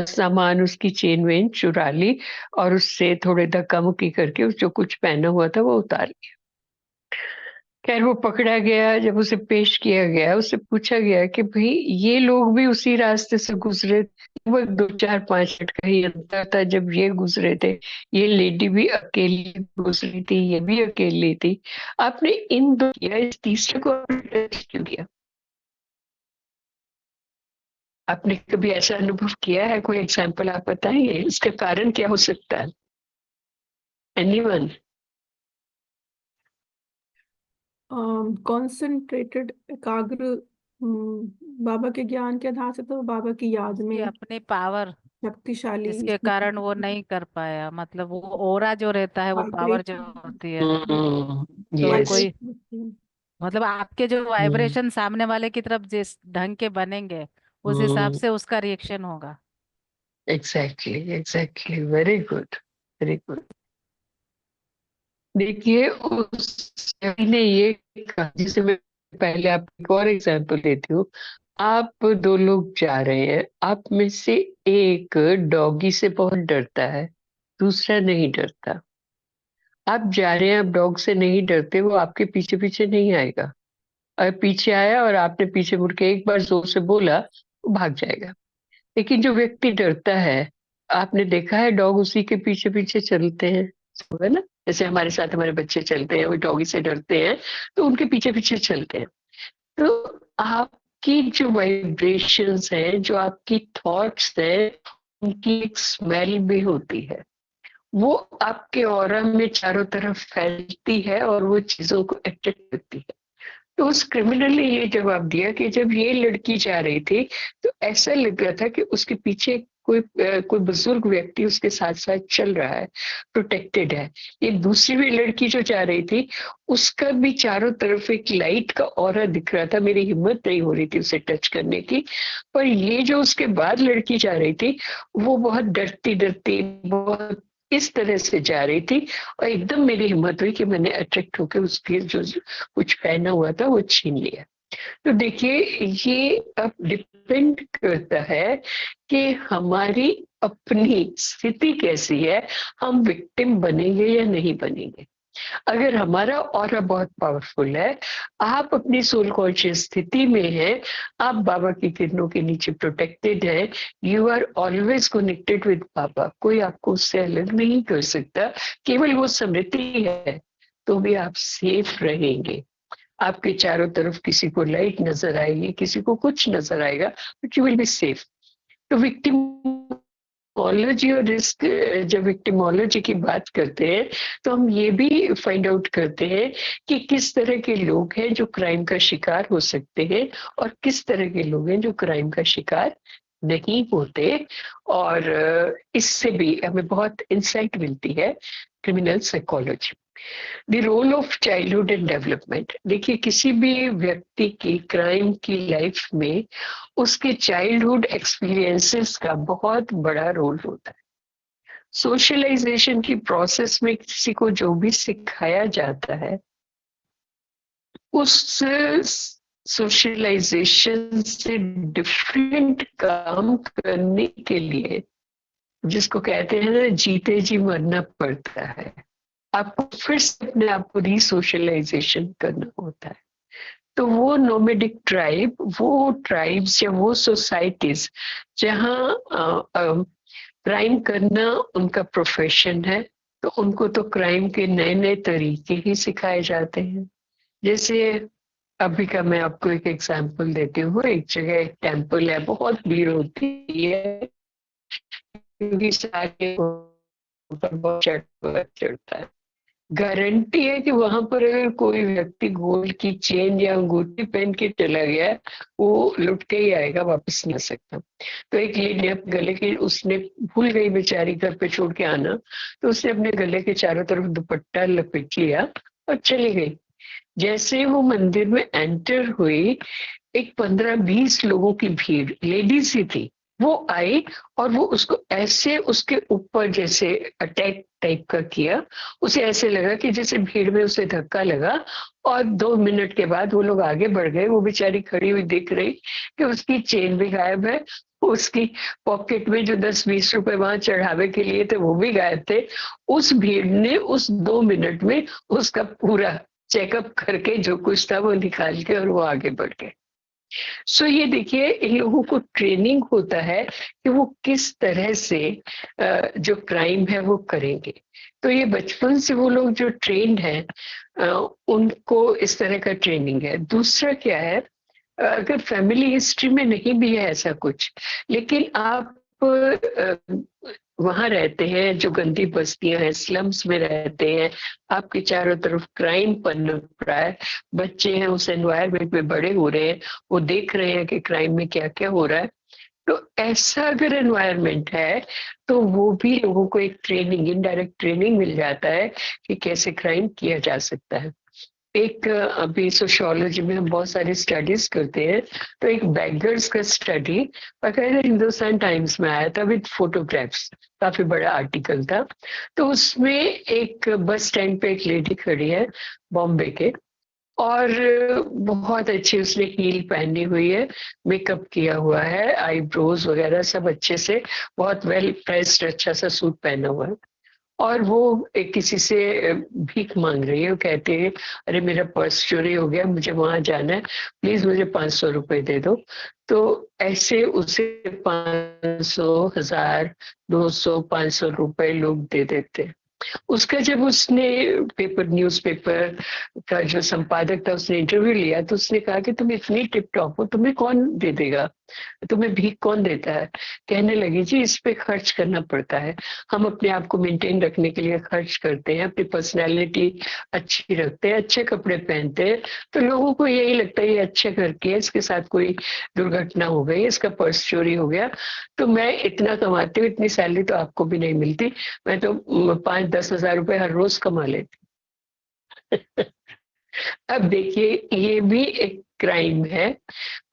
Speaker 1: सामान, उसकी चेन वेन चुरा ली और उससे थोड़े धक्का मुक्की करके जो कुछ पहना हुआ था वो उतार लिया। खैर वो पकड़ा गया, जब उसे पेश किया गया उससे पूछा गया कि भाई ये लोग भी उसी रास्ते से गुजरे, वो 2 4 5 मिनट का ही अंतर था जब ये गुजरे थे, ये लेडी भी अकेली गुजरी थी, ये भी अकेली थी, आपने इन दो किया, इस तीसरे को आपने टच क्यों किया? आपने कभी ऐसा अनुभव किया है? कोई एग्जाम्पल आप बताएंगे इसका कारण क्या हो सकता है? एनीवन?
Speaker 2: कॉन्सेंट्रेटेड, एकाग्र, बाबा के ज्ञान के आधार से तो बाबा की याद
Speaker 3: उसकी
Speaker 2: में
Speaker 3: अपनी पावर,
Speaker 2: शक्तिशाली
Speaker 3: जिसके कारण वो नहीं कर पाया, मतलब वो ओरा जो रहता है, वो पावर जो
Speaker 2: वाइब्रेशन,
Speaker 3: होती है। तो
Speaker 1: यस।
Speaker 3: कोई,
Speaker 2: वाइब्रेशन।
Speaker 3: मतलब आपके जो वाइब्रेशन सामने वाले की तरफ जिस ढंग के बनेंगे, उस हिसाब से उसका रिएक्शन होगा।
Speaker 1: Exactly exactly, very good, very good. देखिए उस कवि ने ये कहा, जिसे मैं पहले आपको एक और एग्जांपल देती हूँ। आप दो लोग जा रहे हैं, आप में से एक डॉगी से बहुत डरता है, दूसरा नहीं डरता। आप जा रहे हैं, आप डॉग से नहीं डरते, वो आपके पीछे पीछे नहीं आएगा। अगर पीछे आया और आपने पीछे मुड़ के एक बार जोर से बोला, वो भाग जाएगा। लेकिन जो व्यक्ति डरता है, आपने देखा है डॉग उसी के पीछे पीछे चलते हैं, है ना? जैसे हमारे साथ हमारे बच्चे चलते हैं, वो डॉगी से डरते हैं तो उनके पीछे पीछे चलते हैं। तो आपकी जो वाइब्रेशंस हैं, जो आपकी थॉट्स हैं, उनकी एक स्मेल भी होती है, वो आपके ऑरा में चारों तरफ फैलती है और वो चीजों को अट्रैक्ट करती है। तो उस क्रिमिनल ने ये जवाब दिया कि जब ये लड़की जा रही थी तो ऐसा लग रहा था कि उसके पीछे कोई बुजुर्ग व्यक्ति उसके साथ साथ चल रहा है, प्रोटेक्टेड है। ये दूसरी भी लड़की जो जा रही थी, उसका भी चारों तरफ एक लाइट का ऑरा दिख रहा था, मेरी हिम्मत नहीं हो रही थी उसे टच करने की। पर ये जो उसके बाद लड़की जा रही थी, वो बहुत डरती डरती, बहुत इस तरह से जा रही थी, और एकदम मेरी हिम्मत हुई कि मैंने अट्रैक्ट होकर उसके जो कुछ पहना हुआ था वो छीन लिया। तो देखिए, ये अब डिपेंड करता है कि हमारी अपनी स्थिति कैसी है, हम विक्टिम बनेंगे या नहीं बनेंगे। अगर हमारा ऑरा बहुत पावरफुल है, आप अपनी सोल कॉन्शियस स्थिति में हैं, आप बाबा की किरणों के नीचे प्रोटेक्टेड हैं, you are always connected with Baba, कोई आपको उससे अलग नहीं कर सकता, केवल वो स्मृति है, तो भी आप सेफ रहेंगे। आपके चारों तरफ किसी को लाइट नजर आएगी, किसी को कुछ नजर आएगा, but you will be safe. तो विक्टिमोलॉजी और रिस्क, जब विक्टिमोलॉजी की बात करते हैं तो हम ये भी फाइंड आउट करते हैं कि किस तरह के लोग हैं जो क्राइम का शिकार हो सकते हैं और किस तरह के लोग हैं जो क्राइम का शिकार नहीं होते। और इससे भी हमें बहुत इंसाइट मिलती है criminal psychology. The role of childhood and development. देखिए, किसी भी व्यक्ति की क्राइम की लाइफ में उसके चाइल्डहुड एक्सपीरियंसेस का बहुत बड़ा रोल होता है। सोशलाइजेशन की प्रोसेस में किसी को जो भी सिखाया जाता है, उस सोशलाइजेशन से डिफरेंट काम करने के लिए, जिसको कहते हैं ना, जीते जी मरना पड़ता है। आपको फिर से अपने आप को रीसोशलाइजेशन करना होता है। तो वो नोमेडिक ट्राइब, वो ट्राइब्स या वो सोसाइटीज जहाँ क्राइम करना उनका प्रोफेशन है, तो उनको तो क्राइम के नए नए तरीके ही सिखाए जाते हैं। जैसे अभी का मैं आपको एक एग्जांपल देती हूँ। एक जगह एक टेम्पल है, बहुत भीड़ होती है क्योंकि सारे ऊपर बहुत चढ़ता है। गारंटी है कि वहां पर अगर कोई व्यक्ति गोल्ड की चेन या अंगूठी पहन के चला गया, वो लुट के ही आएगा, वापस नहीं आ सकता। तो एक लेडी ने अपने गले के, उसने भूल गई बेचारी घर पे छोड़ के आना, तो उसने अपने गले के चारों तरफ दुपट्टा लपेट लिया और चली गई। जैसे वो मंदिर में एंटर हुई, एक 15-20 लोगों की भीड़, लेडीज ही थी, वो आई और वो उसको ऐसे उसके ऊपर जैसे अटैक टाइप का किया। उसे ऐसे लगा कि जैसे भीड़ में उसे धक्का लगा, और 2 मिनट के बाद वो लोग आगे बढ़ गए। वो बेचारी खड़ी हुई दिख रही कि उसकी चेन भी गायब है, उसकी पॉकेट में जो 10-20 रुपए वहां चढ़ावे के लिए थे वो भी गायब थे। उस भीड़ ने उस 2 मिनट में उसका पूरा चेकअप करके जो कुछ था वो निकाल के और वो आगे बढ़ गए। सो ये देखिए, इन लोगों को ट्रेनिंग होता है कि वो किस तरह से जो क्राइम है वो करेंगे। तो ये बचपन से वो लोग जो ट्रेंड है, उनको इस तरह का ट्रेनिंग है। दूसरा क्या है, अगर फैमिली हिस्ट्री में नहीं भी है ऐसा कुछ, लेकिन आप वहां रहते हैं, जो गंदी बस्तियां हैं, स्लम्स में रहते हैं, आपके चारों तरफ क्राइम पनप रहा है, बच्चे हैं उस एनवायरनमेंट में बड़े हो रहे हैं, वो देख रहे हैं कि क्राइम में क्या क्या हो रहा है। तो ऐसा अगर एनवायरनमेंट है तो वो भी लोगों को एक ट्रेनिंग, इनडायरेक्ट ट्रेनिंग मिल जाता है कि कैसे क्राइम किया जा सकता है। एक अभी सोशियोलॉजी में हम बहुत सारी स्टडीज करते हैं, तो एक बैगर्स का स्टडी बकायदा हिंदुस्तान टाइम्स में आया था विद फोटोग्राफ्स, काफी बड़ा आर्टिकल था। तो उसमें एक बस स्टैंड पे एक लेडी खड़ी है बॉम्बे के, और बहुत अच्छी उसने हील पहनी हुई है, मेकअप किया हुआ है, आईब्रोज वगैरह सब अच्छे से, बहुत वेल प्रेस्ड अच्छा सा सूट पहना हुआ है, और वो किसी से भीख मांग रही है। वो कहते हैं, अरे मेरा पर्स चोरी हो गया, मुझे वहां जाना है, प्लीज मुझे 500 रुपए दे दो। तो ऐसे उसे 500, 1000, 200, 500 रुपए लोग दे देते हैं। उसका जब उसने न्यूज़पेपर का जो संपादक था, उसने इंटरव्यू लिया, तो उसने कहा कि तुम इतनी टिप टॉप हो, तुम्हें कौन दे देगा, तुम्हें भीख कौन देता है। कहने लगी, जी इस पे खर्च करना पड़ता है, हम अपने आप को मेंटेन रखने के लिए खर्च करते हैं, अपनी पर्सनैलिटी अच्छी रखते हैं, अच्छे कपड़े पहनते हैं, तो लोगों को यही लगता है ये अच्छे करके है, इसके साथ कोई दुर्घटना हो गई, इसका पर्स चोरी हो गया, तो मैं इतना कमाती हूँ, इतनी सैलरी तो आपको भी नहीं मिलती, मैं तो 5-10 हजार रुपए हर रोज कमा लेती। अब देखिए, ये भी एक क्राइम है,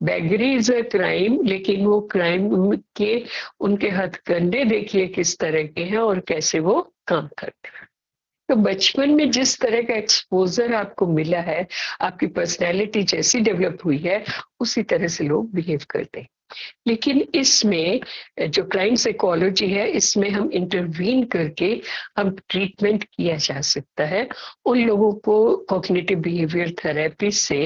Speaker 1: बेगरी इज अ क्राइम, लेकिन वो क्राइम के उनके हथकंडे देखिए किस तरह के हैं और कैसे वो काम करते हैं। तो बचपन में जिस तरह का एक्सपोजर आपको मिला है, आपकी पर्सनैलिटी जैसी डेवलप हुई है, उसी तरह से लोग बिहेव करते हैं। लेकिन इसमें जो क्राइम साइकोलॉजी है, इसमें हम इंटरवीन करके हम ट्रीटमेंट किया जा सकता है। उन लोगों को कॉग्निटिव बिहेवियर थेरेपी से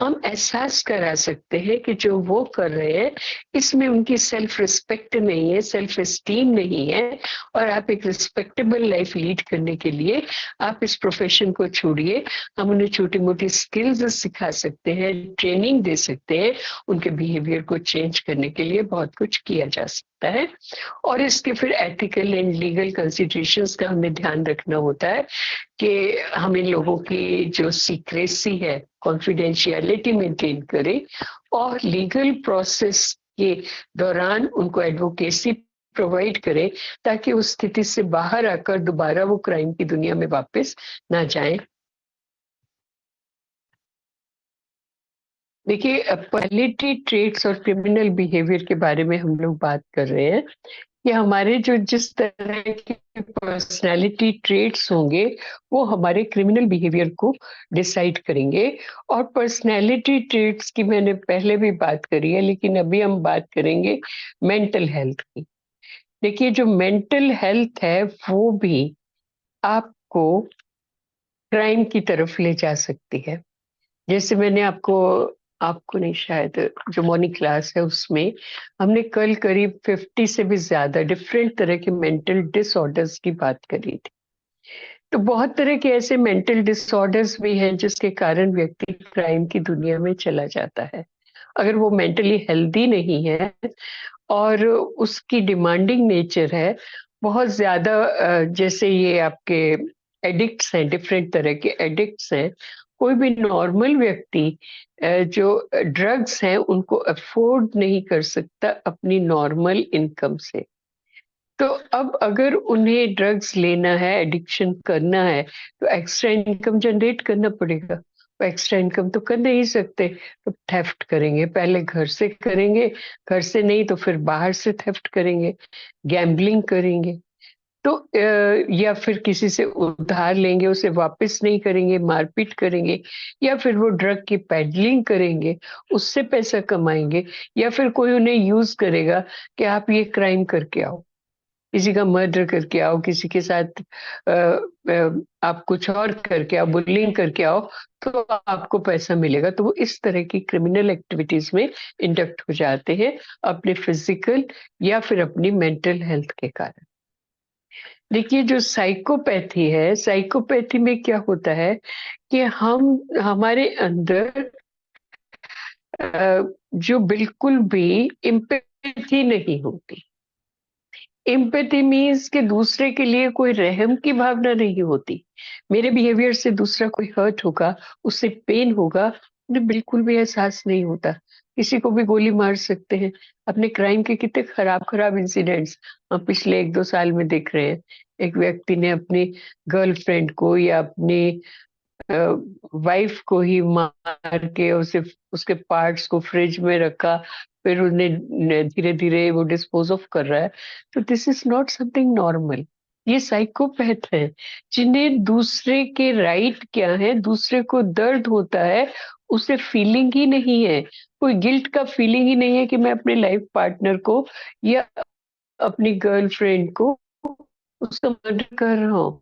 Speaker 1: हम एहसास करा सकते हैं कि जो वो कर रहे हैं, इसमें उनकी सेल्फ रिस्पेक्ट नहीं है, सेल्फ एस्टीम नहीं है, और आप एक रिस्पेक्टेबल लाइफ लीड करने के लिए आप इस प्रोफेशन को छोड़िए। हम उन्हें छोटी मोटी स्किल्स सिखा सकते हैं, ट्रेनिंग दे सकते हैं, उनके बिहेवियर को चेंज करने के लिए बहुत कुछ किया जा सकता है। और इसके फिर एथिकल एंड लीगल कंसिडरेशंस का हमें ध्यान रखना होता है कि हम इन लोगों की जो सीक्रेसी है, कॉन्फिडेंशियलिटी मेंटेन करें, और लीगल प्रोसेस के दौरान उनको एडवोकेसी प्रोवाइड करें, ताकि उस स्थिति से बाहर आकर दोबारा वो क्राइम की दुनिया में वापस ना जाएं। देखिए, पर्सनैलिटी ट्रेट्स और क्रिमिनल बिहेवियर के बारे में हम लोग बात कर रहे हैं कि हमारे जो जिस तरह के पर्सनैलिटी ट्रेट्स होंगे, वो हमारे क्रिमिनल बिहेवियर को डिसाइड करेंगे। और पर्सनैलिटी ट्रेट्स की मैंने पहले भी बात करी है, लेकिन अभी हम बात करेंगे मेंटल हेल्थ की। देखिए, जो मेंटल हेल्थ है वो भी आपको क्राइम की तरफ ले जा सकती है। जैसे मैंने आपको आपको नहीं, शायद जो मॉर्निंग क्लास है उसमें हमने कल करीब 50 से भी ज्यादा डिफरेंट तरह के मेंटल डिसऑर्डर्स की बात करी थी। तो बहुत तरह के ऐसे मेंटल डिसऑर्डर्स भी हैं जिसके कारण व्यक्ति क्राइम की दुनिया में चला जाता है। अगर वो मेंटली हेल्दी नहीं है और उसकी डिमांडिंग नेचर है बहुत ज्यादा, जैसे ये आपके एडिक्ट्स हैं, डिफरेंट तरह के एडिक्ट्स हैं। कोई भी नॉर्मल व्यक्ति जो ड्रग्स हैं उनको अफोर्ड नहीं कर सकता अपनी नॉर्मल इनकम से। तो अब अगर उन्हें ड्रग्स लेना है, एडिक्शन करना है, तो एक्स्ट्रा इनकम जनरेट करना पड़ेगा। वो एक्स्ट्रा इनकम तो कर नहीं सकते, तो थेफ्ट करेंगे, पहले घर से करेंगे, घर से नहीं तो फिर बाहर से थेफ्ट करेंगे, गैम्बलिंग करेंगे, तो या फिर किसी से उधार लेंगे, उसे वापस नहीं करेंगे, मारपीट करेंगे, या फिर वो ड्रग की पेडलिंग करेंगे, उससे पैसा कमाएंगे, या फिर कोई उन्हें यूज करेगा कि आप ये क्राइम करके आओ। किसी का मर्डर करके आओ, किसी के साथ आप कुछ और करके आओ, बुलिंग करके आओ, तो आपको पैसा मिलेगा। तो वो इस तरह की क्रिमिनल एक्टिविटीज में इंडक्ट हो जाते हैं अपने फिजिकल या फिर अपनी मेंटल हेल्थ के कारण। देखिए, जो साइकोपैथी है, साइकोपैथी में क्या होता है कि हमारे अंदर जो बिल्कुल भी एम्पैथी नहीं होती। एम्पैथी मीन्स कि दूसरे के लिए कोई रहम की भावना नहीं होती। मेरे बिहेवियर से दूसरा कोई हर्ट होगा, उससे पेन होगा, उन्हें बिल्कुल भी एहसास नहीं होता। किसी को भी गोली मार सकते हैं। अपने क्राइम के कितने खराब खराब इंसिडेंट्स हम पिछले 1-2 साल में देख रहे हैं। एक व्यक्ति ने अपनी गर्लफ्रेंड को या अपनी वाइफ को ही मार के उसे, उसके पार्ट्स को फ्रिज में रखा, फिर उन्हें धीरे धीरे वो डिस्पोज ऑफ कर रहा है। तो this is not something normal. ये साइकोपैथ है, जिन्हें दूसरे के राइट क्या है, दूसरे को दर्द होता है, उसे फीलिंग ही नहीं है, कोई गिल्ट का फीलिंग ही नहीं है कि मैं अपने लाइफ पार्टनर को या अपनी गर्लफ्रेंड को उसका मर्डर कर रहा हूँ।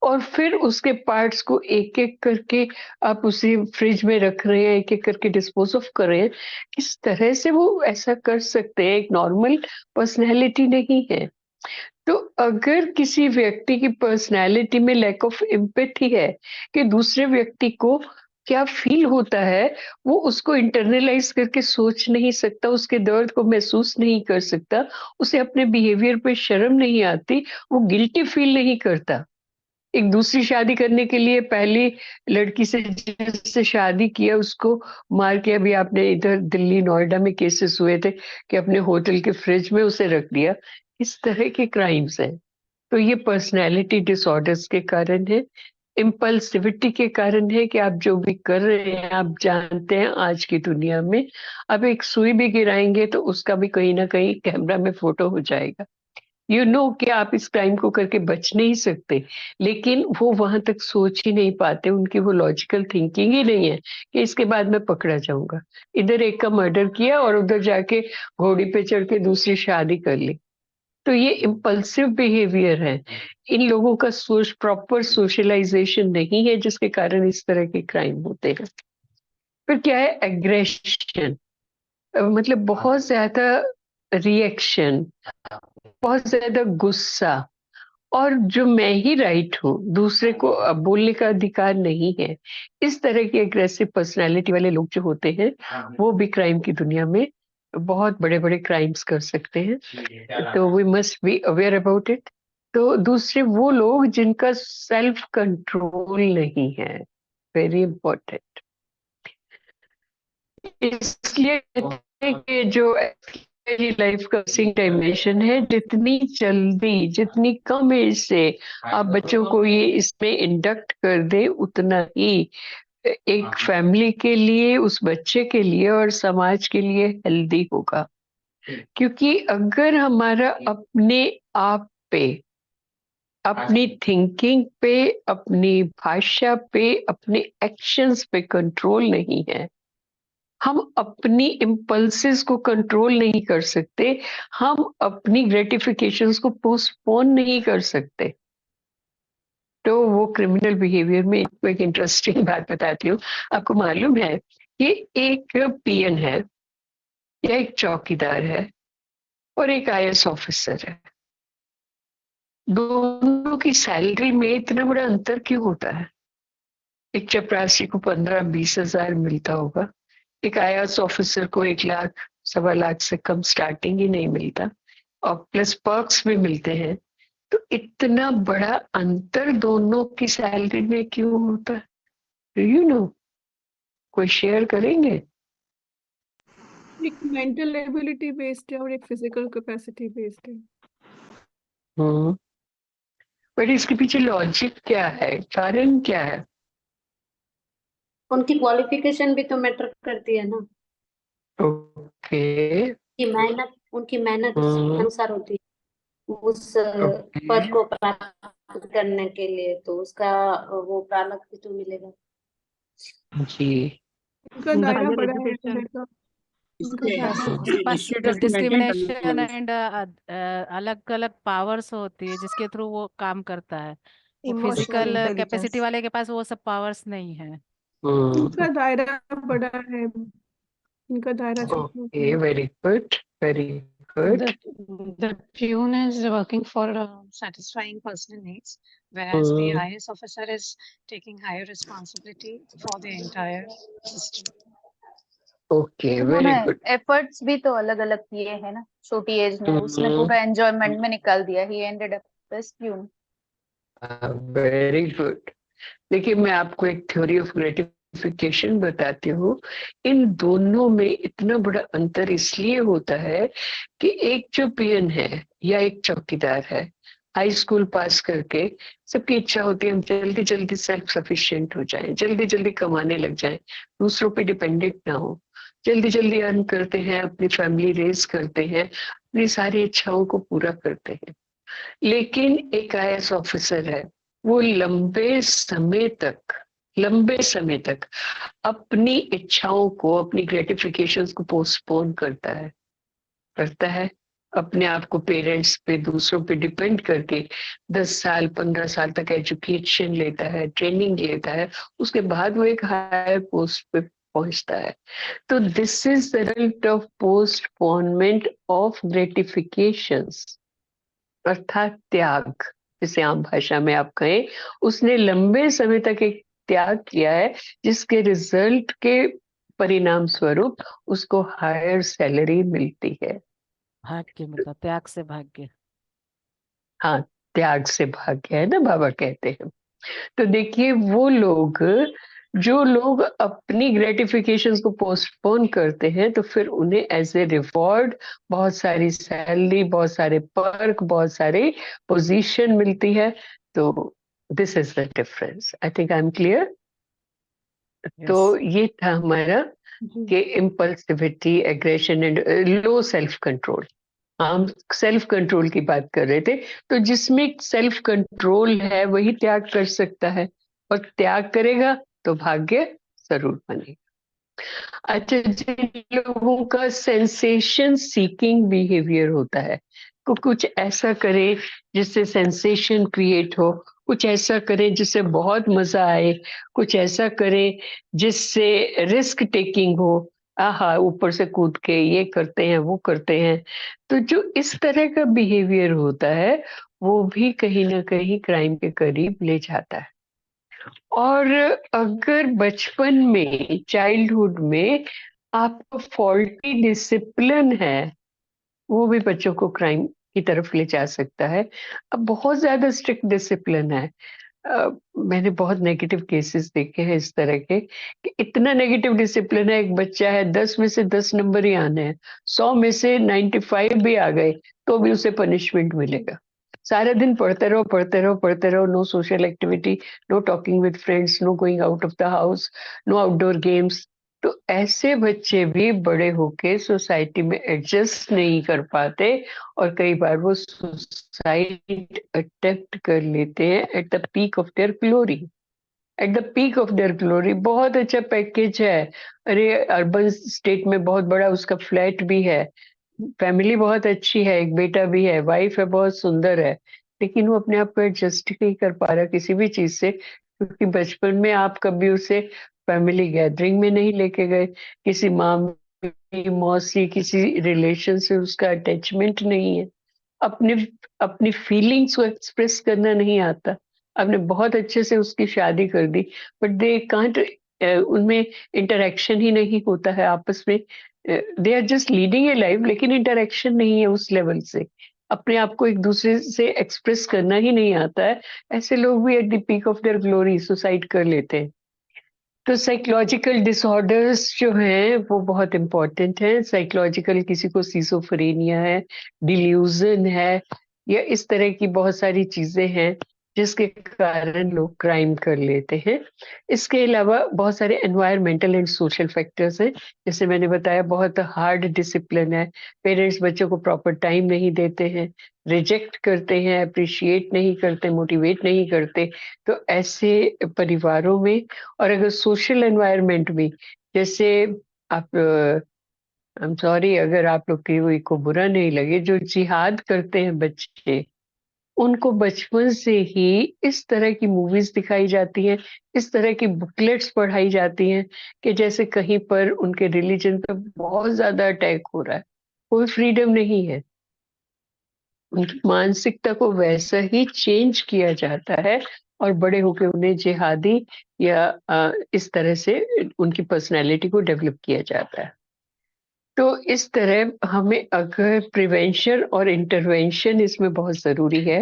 Speaker 1: और फिर उसके पार्ट्स को एक एक करके आप उसे फ्रिज में रख रहे हैं, एक एक करके डिस्पोज ऑफ कर रहे हैं। किस तरह से वो ऐसा कर सकते हैं? एक नॉर्मल पर्सनैलिटी नहीं है। तो अगर किसी व्यक्ति की पर्सनैलिटी में लैक ऑफ एम्पैथी है कि दूसरे व्यक्ति को क्या फील होता है, वो उसको इंटरनलाइज करके सोच नहीं सकता, उसके दर्द को महसूस नहीं कर सकता, उसे अपने बिहेवियर पे शर्म नहीं आती, वो गिल्टी फील नहीं करता। एक दूसरी शादी करने के लिए पहली लड़की से जिससे शादी किया उसको मार के, अभी आपने इधर दिल्ली नोएडा में केसेस हुए थे कि अपने होटल के फ्रिज में उसे रख दिया। इस तरह के क्राइम्स हैं। तो ये पर्सनैलिटी डिसऑर्डर्स के कारण है, इम्पल्सिविटी के कारण है कि आप जो भी कर रहे हैं, आप जानते हैं आज की दुनिया में अब एक सुई भी गिराएंगे तो उसका भी कहीं ना कहीं कैमरा में फोटो हो जाएगा। कि आप इस क्राइम को करके बच नहीं सकते, लेकिन वो वहां तक सोच ही नहीं पाते, उनकी वो लॉजिकल थिंकिंग ही नहीं है कि इसके बाद मैं पकड़ा जाऊंगा। इधर एक का मर्डर किया और उधर जाके घोड़ी पे चढ़ के दूसरी शादी कर ली। तो ये इम्पल्सिव बिहेवियर है। इन लोगों का प्रॉपर सोशलाइजेशन नहीं है, जिसके कारण इस तरह के क्राइम होते हैं। फिर क्या है? एग्रेशन, मतलब बहुत ज्यादा रिएक्शन, बहुत ज्यादा गुस्सा, और जो मैं ही राइट हूँ, दूसरे को बोलने का अधिकार नहीं है। इस तरह की एग्रेसिव पर्सनालिटी वाले लोग जो होते हैं, वो भी क्राइम की दुनिया में बहुत बड़े बड़े क्राइम्स कर सकते हैं। तो we must be aware about it. तो दूसरे वो लोग जिनका सेल्फ कंट्रोल नहीं है, वेरी इंपॉर्टेंट। इसलिए कहते हैं कि जो मेरी लाइफ का सिंग डायमेंशन है, जितनी जल्दी, जितनी कम एज से आप बच्चों को ये इसमें इंडक्ट कर दे, उतना ही एक फैमिली के लिए, उस बच्चे के लिए और समाज के लिए हेल्दी होगा। क्योंकि अगर हमारा अपने आप पे, अपनी थिंकिंग पे, अपनी भाषा पे, अपने एक्शंस पे कंट्रोल नहीं है, हम अपनी इम्पल्सेस को कंट्रोल नहीं कर सकते, हम अपनी ग्रेटिफिकेशंस को पोस्टपोन नहीं कर सकते, तो वो क्रिमिनल बिहेवियर में एक इंटरेस्टिंग बात बताती हूँ। आपको मालूम है कि एक पीएन है या एक चौकीदार है और एक आईएएस ऑफिसर है, दोनों की सैलरी में इतना बड़ा अंतर क्यों होता है? एक चपरासी को 15-20 हजार मिलता होगा, एक आईएएस ऑफिसर को 1 लाख, 1.25 लाख से कम स्टार्टिंग ही नहीं मिलता, और प्लस पर्क्स भी मिलते हैं। तो इतना बड़ा अंतर दोनों की सैलरी में क्यों होता है? Do you no? कोई शेयर करेंगे?
Speaker 2: एक मेंटल एबिलिटी बेस्ड है और एक फिजिकल कैपेसिटी बेस्ड है।
Speaker 1: बट इसके पीछे लॉजिक क्या है, कारण क्या है?
Speaker 5: उनकी क्वालिफिकेशन भी तो मैटर करती है ना,
Speaker 1: ओके।
Speaker 5: कि मेहनत, उनकी मेहनत उस अनुसार होती है उस पद को प्राप्त करने के लिए, तो उसका वो प्रालक भी तो मिलेगा।
Speaker 1: जी।
Speaker 2: उनका दायरा
Speaker 3: हायर
Speaker 2: बड़ा है
Speaker 3: एजुकेशन,
Speaker 2: मिलने का। उनका
Speaker 6: इसलिए
Speaker 2: दायरा
Speaker 3: उनके
Speaker 2: बड़ा
Speaker 3: पास
Speaker 6: स्टेटस को मेंटेन करने की
Speaker 3: डिस्क्रिमिनेशन
Speaker 6: वजह से।
Speaker 3: एंड अलग अलग पावर्स होती है जिसके थ्रू वो काम करता है। वो
Speaker 7: इमोशनल
Speaker 3: फिजिकल कैपेसिटी
Speaker 7: इंटेलिजेंस।
Speaker 3: वाले के पास वो सब पावर्स नहीं है।
Speaker 2: उनका दायरा बड़ा है, इनका दायरा छोटा होता
Speaker 1: Okay,
Speaker 2: है।
Speaker 1: very good, very good.
Speaker 8: The peon is working for satisfying personal needs, whereas the
Speaker 1: Hmm.
Speaker 8: IAS officer is taking higher responsibility for the entire system.
Speaker 1: Okay,
Speaker 7: उन्होंने
Speaker 1: very good.
Speaker 7: एफर्ट्स भी तो अलग अलग किए हैं ना, छोटी एज में उसने
Speaker 1: Hmm.
Speaker 7: पूरा एंजॉयमेंट में निकाल दिया। He ended up as peon.
Speaker 1: Very good. देखिए, मैं आपको एक थ्योरी ऑफ ग्रेटिफिकेशन बताती हूँ। इन दोनों में इतना बड़ा अंतर इसलिए होता है कि एक जो पियन है या एक चौकीदार है, हाई स्कूल पास करके सबकी इच्छा होती है हम जल्दी जल्दी सेल्फ सफिशिएंट हो जाएं, जल्दी जल्दी कमाने लग जाएं, दूसरों पे डिपेंडेंट ना हो, जल्दी जल्दी अर्न करते हैं, अपनी फैमिली रेज करते हैं, अपनी सारी इच्छाओं को पूरा करते हैं। लेकिन एक आईएएस ऑफिसर है, वो लंबे समय तक अपनी इच्छाओं को, अपनी ग्रेटिफिकेशंस को पोस्टपोन करता है, अपने आप को पेरेंट्स पे, दूसरों पे डिपेंड करके 10 साल 15 साल तक एजुकेशन लेता है, ट्रेनिंग लेता है, उसके बाद वो एक हायर पोस्ट पे पहुंचता है। तो this is the result of postponement of gratifications, अर्थात त्याग। जिसे आम भाषा में आप कहें, उसने लंबे समय तक एक त्याग किया है जिसके रिजल्ट के परिणाम स्वरूप उसको हायर सैलरी मिलती है।
Speaker 3: भाग्य मतलब त्याग से भाग्य।
Speaker 1: हाँ, त्याग से भाग्य है ना, बाबा कहते हैं। तो देखिए, वो लोग, जो लोग अपनी ग्रेटिफिकेशंस को पोस्टपोन करते हैं, तो फिर उन्हें एज ए रिवॉर्ड बहुत सारी सैलरी, बहुत सारे पर्क, बहुत सारे पोजीशन मिलती है। तो this is the difference. I think I am clear. तो
Speaker 3: यस।
Speaker 1: ये था हमारा
Speaker 2: जी।
Speaker 1: कि impulsivity, aggression and low self control. हम सेल्फ कंट्रोल की बात कर रहे थे। तो जिसमें सेल्फ कंट्रोल है वही त्याग कर सकता है, और त्याग करेगा तो भाग्य जरूर बनेगा। अच्छा, जिन लोगों का सेंसेशन सीकिंग बिहेवियर होता है, कुछ ऐसा करे जिससे सेंसेशन क्रिएट हो, कुछ ऐसा करे जिससे बहुत मजा आए, कुछ ऐसा करे जिससे रिस्क टेकिंग हो, आहा ऊपर से कूद के ये करते हैं वो करते हैं। तो जो इस तरह का बिहेवियर होता है वो भी कहीं ना कहीं क्राइम के करीब ले जाता है। और अगर बचपन में, चाइल्डहुड में आपको फॉल्टी डिसिप्लिन है, वो भी बच्चों को क्राइम की तरफ ले जा सकता है। अब बहुत ज्यादा स्ट्रिक्ट डिसिप्लिन है। मैंने बहुत नेगेटिव केसेस देखे हैं इस तरह के, कि इतना नेगेटिव डिसिप्लिन है, एक बच्चा है 10 में से 10 नंबर ही आने हैं, 100 में से 95 भी आ गए तो भी उसे पनिशमेंट मिलेगा। सारा दिन पढ़ते रहो पढ़ते रहो पढ़ते रहो, no social activity, no talking with friends, no going out of the house, no outdoor games. तो ऐसे बच्चे भी बड़े होके सोसाइटी में एडजस्ट नहीं कर पाते, और कई बार वो सुसाइड अटेम्प्ट कर लेते हैं at the peak of their glory. At the peak of their glory, बहुत अच्छा पैकेज है, अरे अर्बन स्टेट में बहुत बड़ा उसका फ्लैट भी है, फैमिली बहुत अच्छी है, एक बेटा भी है, वाइफ है बहुत सुंदर है, लेकिन वो अपने आप को एडजस्ट नहीं कर पा रहा किसी भी चीज से, क्योंकि बचपन में आप कभी उसे फैमिली गैदरिंग में नहीं लेके गए, किसी मामी मौसी किसी रिलेशन से उसका अटैचमेंट नहीं है, अपने अपनी फीलिंग्स को एक्सप्रेस करना नहीं आता। आपने बहुत अच्छे से उसकी शादी कर दी, बट दे कांट, उनमें इंटरेक्शन ही नहीं होता है आपस में। They are just leading a life, लेकिन इंटरेक्शन नहीं है उस लेवल से, अपने आप को एक दूसरे से एक्सप्रेस करना ही नहीं आता है। ऐसे लोग भी at the peak of their glory suicide कर लेते हैं। तो साइकोलॉजिकल डिसऑर्डर्स जो हैं वो बहुत इंपॉर्टेंट हैं। साइकोलॉजिकल, किसी को सिसोफ्रेनिया है, डिल्यूजन है, या इस तरह की बहुत सारी चीजें हैं जिसके कारण लोग क्राइम कर लेते हैं। इसके अलावा बहुत सारे एनवायरमेंटल एंड सोशल फैक्टर्स हैं, जैसे मैंने बताया बहुत हार्ड डिसिप्लिन है, पेरेंट्स बच्चों को प्रॉपर टाइम नहीं देते हैं, रिजेक्ट करते हैं, अप्रिशिएट नहीं करते, मोटिवेट नहीं करते। तो ऐसे परिवारों में, और अगर सोशल एनवायरनमेंट भी, जैसे आप आई एम सॉरी अगर आप लोग की को बुरा नहीं लगे, जो जिहाद करते हैं बच्चे, उनको बचपन से ही इस तरह की मूवीज दिखाई जाती हैं, इस तरह की बुकलेट्स पढ़ाई जाती हैं कि जैसे कहीं पर उनके रिलीजन पर बहुत ज्यादा अटैक हो रहा है। कोई फ्रीडम नहीं है, उनकी मानसिकता को वैसा ही चेंज किया जाता है और बड़े होकर उन्हें जिहादी या इस तरह से उनकी पर्सनैलिटी को डेवलप किया जाता है। तो इस तरह हमें अगर प्रिवेंशन और इंटरवेंशन इसमें बहुत ज़रूरी है।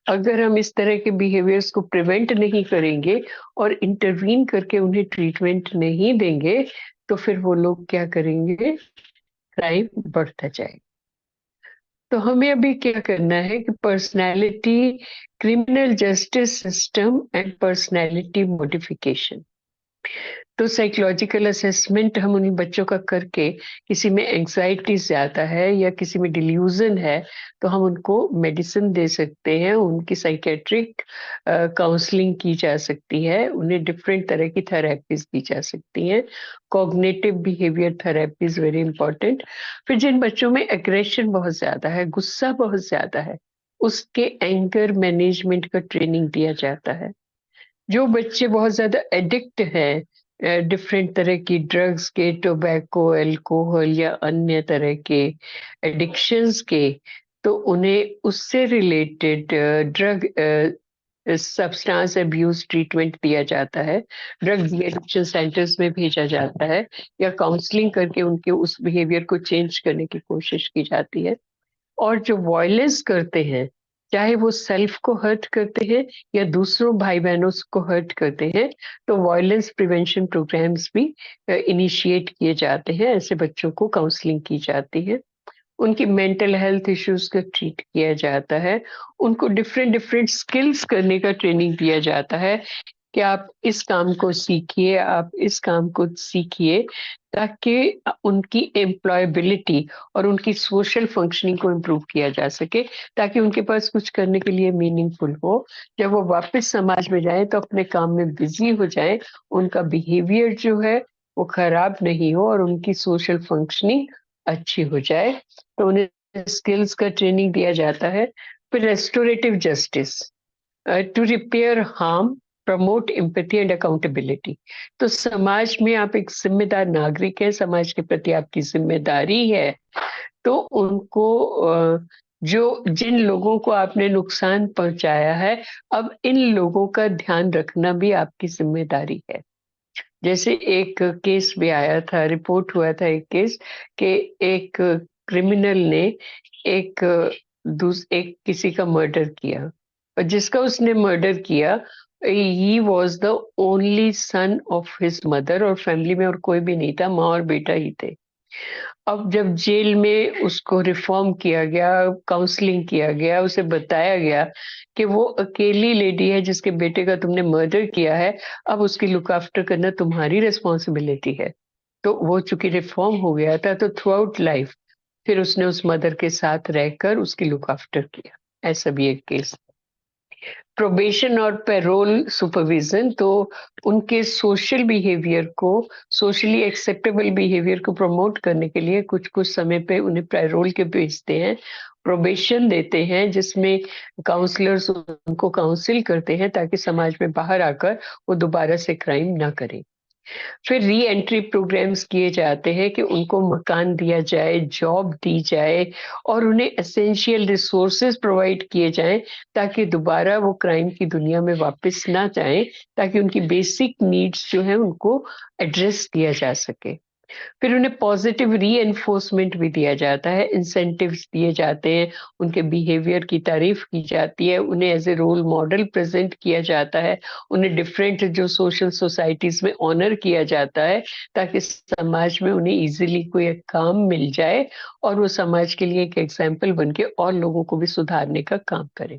Speaker 1: अगर हम इस तरह के बिहेवियर्स को प्रिवेंट नहीं करेंगे और इंटरवीन करके उन्हें ट्रीटमेंट नहीं देंगे, तो फिर वो लोग क्या करेंगे, क्राइम बढ़ता जाएगा। तो हमें अभी क्या करना है कि personality, criminal justice system and personality modification. तो साइकोलॉजिकल असेसमेंट हम उन बच्चों का करके, किसी में एंग्जाइटी ज्यादा है या किसी में डिल्यूजन है, तो हम उनको मेडिसिन दे सकते हैं, उनकी साइकेट्रिक काउंसलिंग की जा सकती है, उन्हें डिफरेंट तरह की थेरेपीज दी जा सकती हैं। Cognitive behaviour therapy is very important. फिर जिन बच्चों में एग्रेशन बहुत ज्यादा है, गुस्सा बहुत ज्यादा है, उसके एंगर मैनेजमेंट का ट्रेनिंग दिया जाता है। जो बच्चे बहुत ज्यादा एडिक्ट हैं डिफरेंट तरह की ड्रग्स के, टोबैको, अल्कोहल या अन्य तरह के एडिक्शंस के, तो उन्हें उससे related drug substance abuse treatment दिया जाता है, ड्रग एडिक्शन सेंटर्स में भेजा जाता है, या काउंसलिंग करके उनके उस बिहेवियर को चेंज करने की कोशिश की जाती है। और जो वायलेंस करते हैं, चाहे वो सेल्फ को हर्ट करते हैं या दूसरों भाई बहनों को हर्ट करते हैं, तो वायलेंस प्रिवेंशन प्रोग्राम्स भी इनिशिएट किए जाते हैं। ऐसे बच्चों को काउंसलिंग की जाती है, उनकी मेंटल हेल्थ इश्यूज का ट्रीट किया जाता है, उनको डिफरेंट डिफरेंट स्किल्स करने का ट्रेनिंग दिया जाता है कि आप इस काम को सीखिए, आप इस काम को सीखिए, ताकि उनकी एम्प्लॉयबिलिटी और उनकी सोशल फंक्शनिंग को इम्प्रूव किया जा सके, ताकि उनके पास कुछ करने के लिए मीनिंगफुल हो। जब वो वापस समाज में जाए तो अपने काम में बिजी हो जाए, उनका बिहेवियर जो है वो खराब नहीं हो और उनकी सोशल फंक्शनिंग अच्छी हो जाए। तो उन्हें स्किल्स का ट्रेनिंग दिया जाता है। फिर restorative justice, to repair harm, promote empathy and accountability. तो समाज में आप एक जिम्मेदार नागरिक है, समाज के प्रति आपकी जिम्मेदारी है, तो उनको जो जिन लोगों को आपने नुकसान पहुंचाया है, अब इन लोगों का ध्यान रखना भी आपकी जिम्मेदारी है। जैसे एक केस भी आया था, रिपोर्ट हुआ था एक केस कि एक क्रिमिनल ने एक किसी का मर्डर किया, और जिसका उसने मर्डर किया, he was the only son of his mother, और फैमिली में और कोई भी नहीं था, माँ और बेटा ही थे। अब जब जेल में उसको रिफॉर्म किया गया, काउंसलिंग किया गया, उसे बताया गया कि वो अकेली लेडी है जिसके बेटे का तुमने मर्डर किया है, अब उसकी लुक आफ्टर करना तुम्हारी रिस्पॉन्सिबिलिटी है। तो वो चूंकि रिफॉर्म हो गया था, तो थ्रू आउट लाइफ फिर उसने उस मदर के साथ रहकर उसकी लुक आफ्टर किया। ऐसा भी एक केस। प्रोबेशन और पैरोल सुपरविजन, तो उनके सोशल बिहेवियर को, सोशली एक्सेप्टेबल बिहेवियर को प्रमोट करने के लिए कुछ कुछ समय पे उन्हें पैरोल के भेजते हैं, प्रोबेशन देते हैं, जिसमें काउंसलर्स उनको काउंसिल करते हैं ताकि समाज में बाहर आकर वो दोबारा से क्राइम ना करें। फिर री एंट्री प्रोग्राम्स किए जाते हैं कि उनको मकान दिया जाए, जॉब दी जाए, और उन्हें एसेंशियल रिसोर्सेज प्रोवाइड किए जाएं, ताकि दोबारा वो क्राइम की दुनिया में वापस ना जाएं, ताकि उनकी बेसिक नीड्स जो है उनको एड्रेस किया जा सके। फिर उन्हें पॉजिटिव रीएनफोर्समेंट भी दिया जाता है, इंसेंटिव्स दिए जाते हैं, उनके बिहेवियर की तारीफ की जाती है, उन्हें as a role model present किया जाता है, उन्हें डिफरेंट जो सोशल सोसाइटीज में ऑनर किया जाता है, ताकि समाज में उन्हें इजीली कोई एक काम मिल जाए और वो समाज के लिए एक एग्जाम्पल बन के और लोगों को भी सुधारने का काम करें।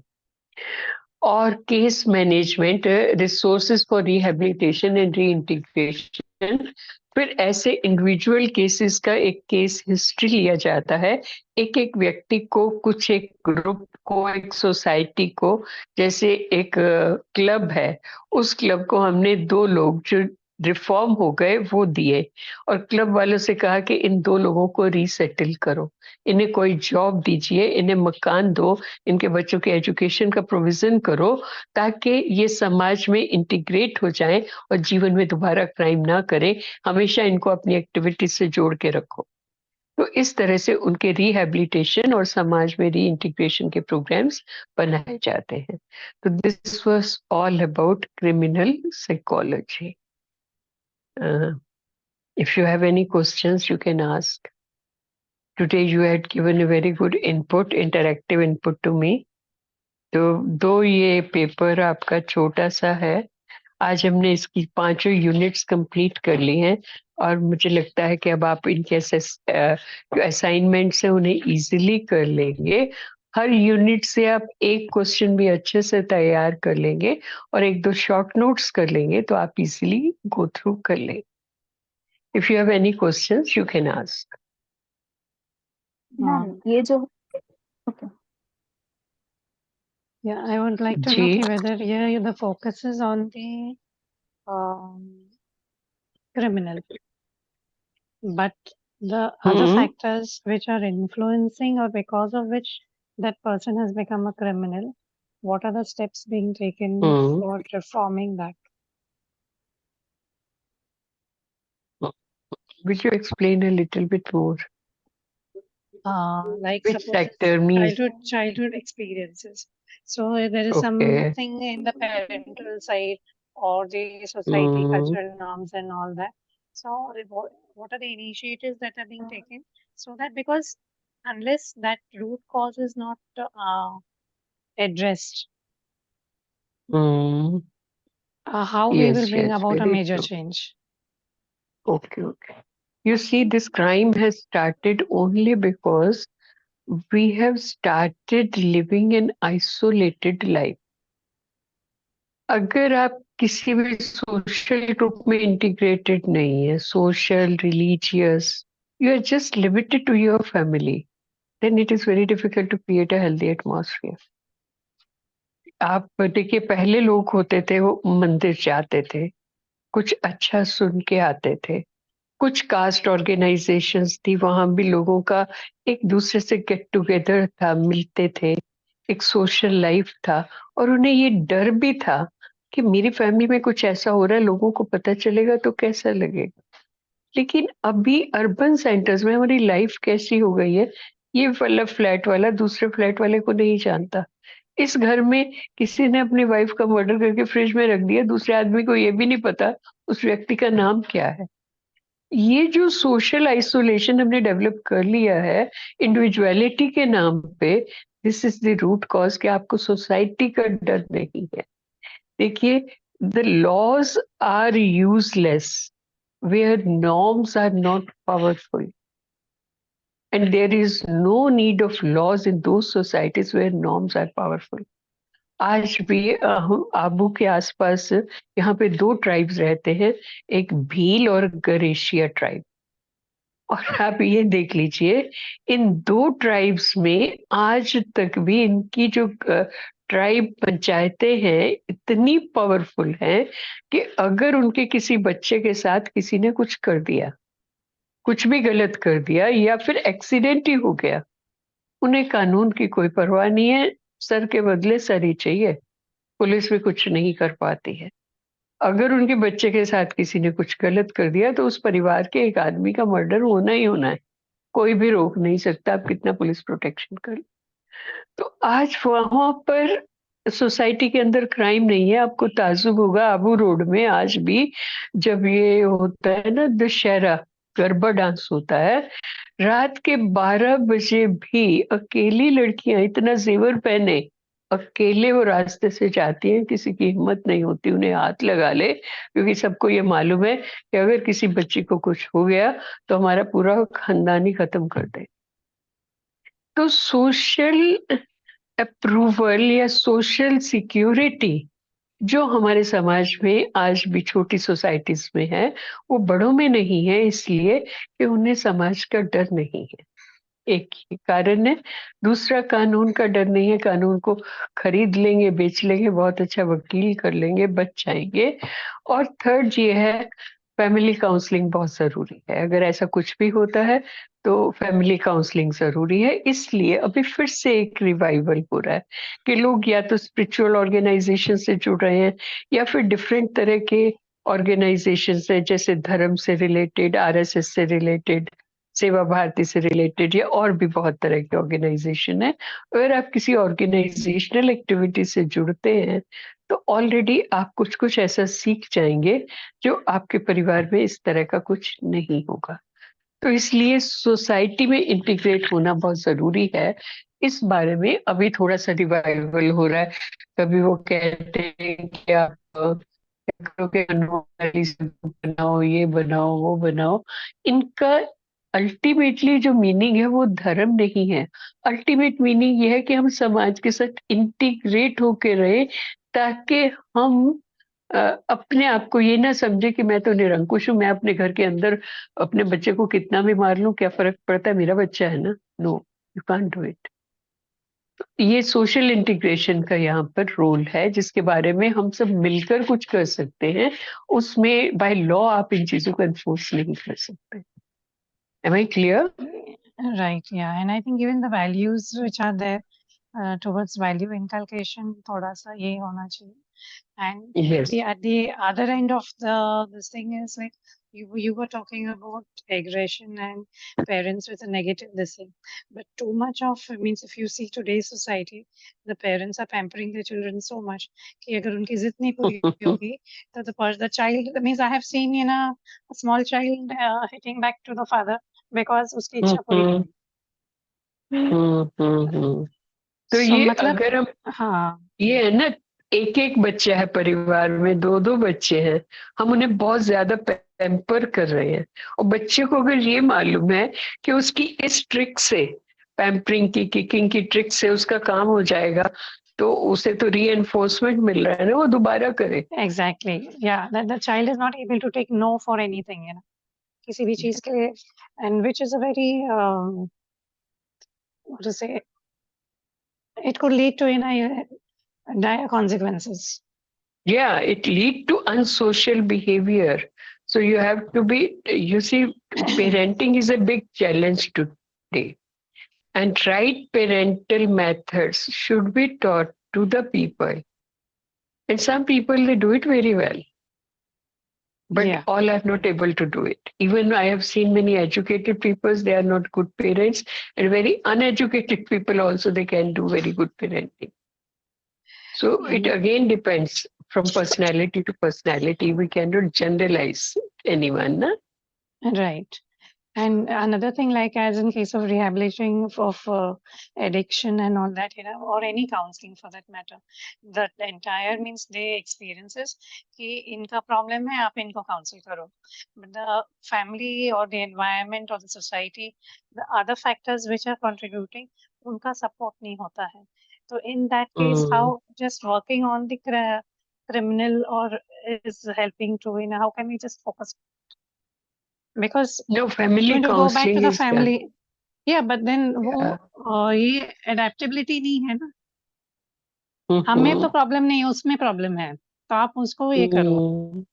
Speaker 1: और case management, resources for rehabilitation and re integration. फिर ऐसे इंडिविजुअल केसेस का एक केस हिस्ट्री लिया जाता है, एक एक व्यक्ति को, कुछ एक ग्रुप को, एक सोसाइटी को। जैसे एक क्लब है, उस क्लब को हमने 2 लोग जो रिफॉर्म हो गए वो दिए, और क्लब वालों से कहा कि इन 2 लोगों को रीसेटल करो, इन्हें कोई जॉब दीजिए, इन्हें मकान दो, इनके बच्चों के एजुकेशन का प्रोविजन करो, ताकि ये समाज में इंटीग्रेट हो जाएं और जीवन में दोबारा क्राइम ना करें, हमेशा इनको अपनी एक्टिविटीज से जोड़ के रखो। तो इस तरह से उनके रिहैबिलिटेशन और समाज में री इंटीग्रेशन के प्रोग्राम्स बनाए जाते हैं। तो this was all about criminal psychology. If you have any questions, you can ask. Today you had given a very good input, interactive input to me. तो दो ये पेपर आपका छोटा सा है, आज हमने इसकी 5 यूनिट्स कंप्लीट कर ली हैं, और मुझे लगता है कि अब आप इनके जो असाइनमेंट्स हैं उन्हें इजीली कर लेंगे। हर यूनिट से आप एक क्वेश्चन भी अच्छे से तैयार कर लेंगे और 1-2 शॉर्ट नोट्स कर लेंगे, तो आप इजीली गो थ्रू कर लेंगे। If you have any questions, you can ask.
Speaker 7: Ma'am ये जो okay
Speaker 8: Yeah, I would like to know
Speaker 1: जी,
Speaker 8: कि whether here the focus is on the criminal, but the other
Speaker 1: hmm,
Speaker 8: factors which are influencing or because of which that person has become a criminal, what are the steps being taken
Speaker 1: hmm,
Speaker 8: for reforming that?
Speaker 1: Will you explain a little bit more?
Speaker 8: Like
Speaker 1: Which
Speaker 8: suppose
Speaker 1: sector means?
Speaker 8: childhood experiences. So there is
Speaker 1: Okay.
Speaker 8: something in the parental side or the society,
Speaker 1: Mm,
Speaker 8: cultural norms and all that. So what are the initiatives that are being taken so that, because unless that root cause is not addressed,
Speaker 1: mm,
Speaker 8: how we will
Speaker 1: yes,
Speaker 8: bring
Speaker 1: yes,
Speaker 8: about a
Speaker 1: very
Speaker 8: major
Speaker 1: true.
Speaker 8: change?
Speaker 1: Okay, okay. You see, this crime has started only because we have started living an isolated life. अगर आप किसी भी social group में integrated नहीं है, social, religious, you are just limited to your family, then it is very difficult to create a healthy atmosphere. आप देखिए, पहले लोग होते थे वो मंदिर जाते थे, कुछ अच्छा सुन के आते थे, कुछ कास्ट ऑर्गेनाइजेशंस थी, वहां भी लोगों का एक दूसरे से गेट टुगेदर था, मिलते थे, एक सोशल लाइफ था, और उन्हें ये डर भी था कि मेरी फैमिली में कुछ ऐसा हो रहा है, लोगों को पता चलेगा तो कैसा लगेगा। लेकिन अभी अर्बन सेंटर्स में हमारी लाइफ कैसी हो गई है, ये वाला फ्लैट वाला दूसरे फ्लैट वाले को नहीं जानता। इस घर में किसी ने अपनी वाइफ का मर्डर करके फ्रिज में रख दिया, दूसरे आदमी को ये भी नहीं पता उस व्यक्ति का नाम क्या है। ये जो सोशल आइसोलेशन हमने डेवलप कर लिया है इंडिविजुअलिटी के नाम पे, this is the root cause कि आपको सोसाइटी का डर नहीं है। देखिए, the laws are useless where norms are not powerful, and there is no need of laws in those societies where norms are powerful. आज भी आबू के आसपास यहाँ पे 2 ट्राइब्स रहते हैं, एक भील और गरेशिया ट्राइब, और आप ये देख लीजिए, इन 2 ट्राइब्स में आज तक भी इनकी जो ट्राइब पंचायतें हैं इतनी पावरफुल हैं कि अगर उनके किसी बच्चे के साथ किसी ने कुछ कर दिया, कुछ भी गलत कर दिया, या फिर एक्सीडेंट ही हो गया, उन्हें कानून की कोई परवाह नहीं है, सर के बदले सर ही चाहिए, पुलिस भी कुछ नहीं कर पाती है। अगर उनके बच्चे के साथ किसी ने कुछ गलत कर दिया तो उस परिवार के एक आदमी का मर्डर होना ही होना है, कोई भी रोक नहीं सकता, आप कितना पुलिस प्रोटेक्शन कर। तो आज वहां पर सोसाइटी के अंदर क्राइम नहीं है। आपको ताज्जुब होगा, आबू रोड में आज भी जब ये होता है ना दशहरा, गरबा डांस होता है, रात के 12 बजे भी अकेली लड़कियां इतना जेवर पहने अकेले वो रास्ते से जाती हैं, किसी की हिम्मत नहीं होती उन्हें हाथ लगा ले, क्योंकि सबको ये मालूम है कि अगर किसी बच्ची को कुछ हो गया तो हमारा पूरा खानदान ही खत्म कर दे। तो सोशल अप्रूवल या सोशल सिक्योरिटी जो हमारे समाज में आज भी छोटी सोसाइटीज में है, वो बड़ों में नहीं है, इसलिए कि उन्हें समाज का डर नहीं है। एक ही कारण है। दूसरा, कानून का डर नहीं है, कानून को खरीद लेंगे, बेच लेंगे, बहुत अच्छा वकील कर लेंगे, बच जाएंगे। और थर्ड ये है, फैमिली काउंसलिंग बहुत जरूरी है। अगर ऐसा कुछ भी होता है तो फैमिली काउंसलिंग जरूरी है। इसलिए अभी फिर से एक रिवाइवल हो रहा है कि लोग या तो स्पिरिचुअल ऑर्गेनाइजेशन से जुड़ रहे हैं या फिर डिफरेंट तरह के ऑर्गेनाइजेशन से, जैसे धर्म से रिलेटेड, आरएसएस से रिलेटेड, सेवा भारती से रिलेटेड, या और भी बहुत तरह के ऑर्गेनाइजेशन है। अगर आप किसी ऑर्गेनाइजेशनल एक्टिविटी से जुड़ते हैं तो ऑलरेडी आप कुछ कुछ ऐसा सीख जाएंगे जो आपके परिवार में इस तरह का कुछ नहीं होगा। तो इसलिए सोसाइटी में इंटीग्रेट होना बहुत जरूरी है। इस बारे में अभी थोड़ा सा रिवाइवल हो रहा है। कभी वो कहते हैं कि आप करो के बनाओ, ये बनाओ, वो बनाओ। इनका अल्टीमेटली जो मीनिंग है वो धर्म नहीं है। अल्टीमेट मीनिंग ये है कि हम समाज के साथ इंटीग्रेट होके रहे, ताकि हम अपने आप को ये ना समझे कि मैं तो निरंकुश हूँ, मैं अपने घर के अंदर अपने बच्चे को कितना भी मार लूं, क्या फर्क पड़ता है, मेरा बच्चा है ना। No, you can't do it. ये सोशल इंटीग्रेशन का यहाँ पर रोल है, जिसके बारे में हम सब मिलकर कुछ कर सकते हैं। उसमें बाय लॉ आप इन चीजों को एनफोर्स नहीं कर सकते। Am I clear?
Speaker 8: Right, yeah. And I think even the values which are there towards value inculcation, thoda sa ye hona chahiye. And
Speaker 1: Yes.
Speaker 8: at the other end of this thing is like you were talking about aggression and parents with a negative this thing. But too much of means if you see today's society, the parents are pampering their children so much कि अगर उनकी जिद नहीं पूरी होगी तो the child means I have seen a small child hitting back to the father because उसकी इच्छा पूरी नहीं हुई।
Speaker 1: तो
Speaker 8: So,
Speaker 1: ये
Speaker 8: मतलब
Speaker 1: अगर हम,
Speaker 8: हाँ
Speaker 1: ये है ना, एक एक बच्चा है परिवार में, दो दो बच्चे हैं, हम उन्हें बहुत ज्यादा पैम्पर कर रहे हैं। और बच्चे को अगर ये मालूम है कि उसकी इस ट्रिक से, पैम्परिंग की, किकिंग की ट्रिक से उसका काम हो जाएगा, तो उसे तो रीएनफोर्समेंट मिल रहा है ना, वो दोबारा करे।
Speaker 8: exactly yeah that the child is not able to take no for anything किसी भी चीज के लिए and which is a very what to say it could lead to dire consequences.
Speaker 1: Yeah, it lead to unsocial behavior. So you have to be, you see, parenting is a big challenge today. And right parental methods should be taught to the people. And some people, they do it very well. But
Speaker 8: Yeah.
Speaker 1: all are not able to do it. Even I have seen many educated people, they are not good parents. And very uneducated people also, they can do very good parenting. So it again depends from personality to personality. We cannot generalize anyone. Na?
Speaker 8: Right. And another thing, like as in case of rehabilitation of addiction and all that, or any counseling for that matter, the entire means they experiences कि इनका problem है, आप इनको counsel करो. But the family or the environment or the society, the other factors which are contributing, उनका support नहीं होता है. So in that case, how just working on the criminal or is helping to, how can we just focus? Because
Speaker 1: No, family
Speaker 8: going to go back to
Speaker 1: counseling
Speaker 8: the
Speaker 1: is
Speaker 8: family. Yeah, but then वो ये adaptability नहीं है ना. हमें तो problem नहीं है, उसमें प्रॉब्लम है, तो आप उसको ये करो.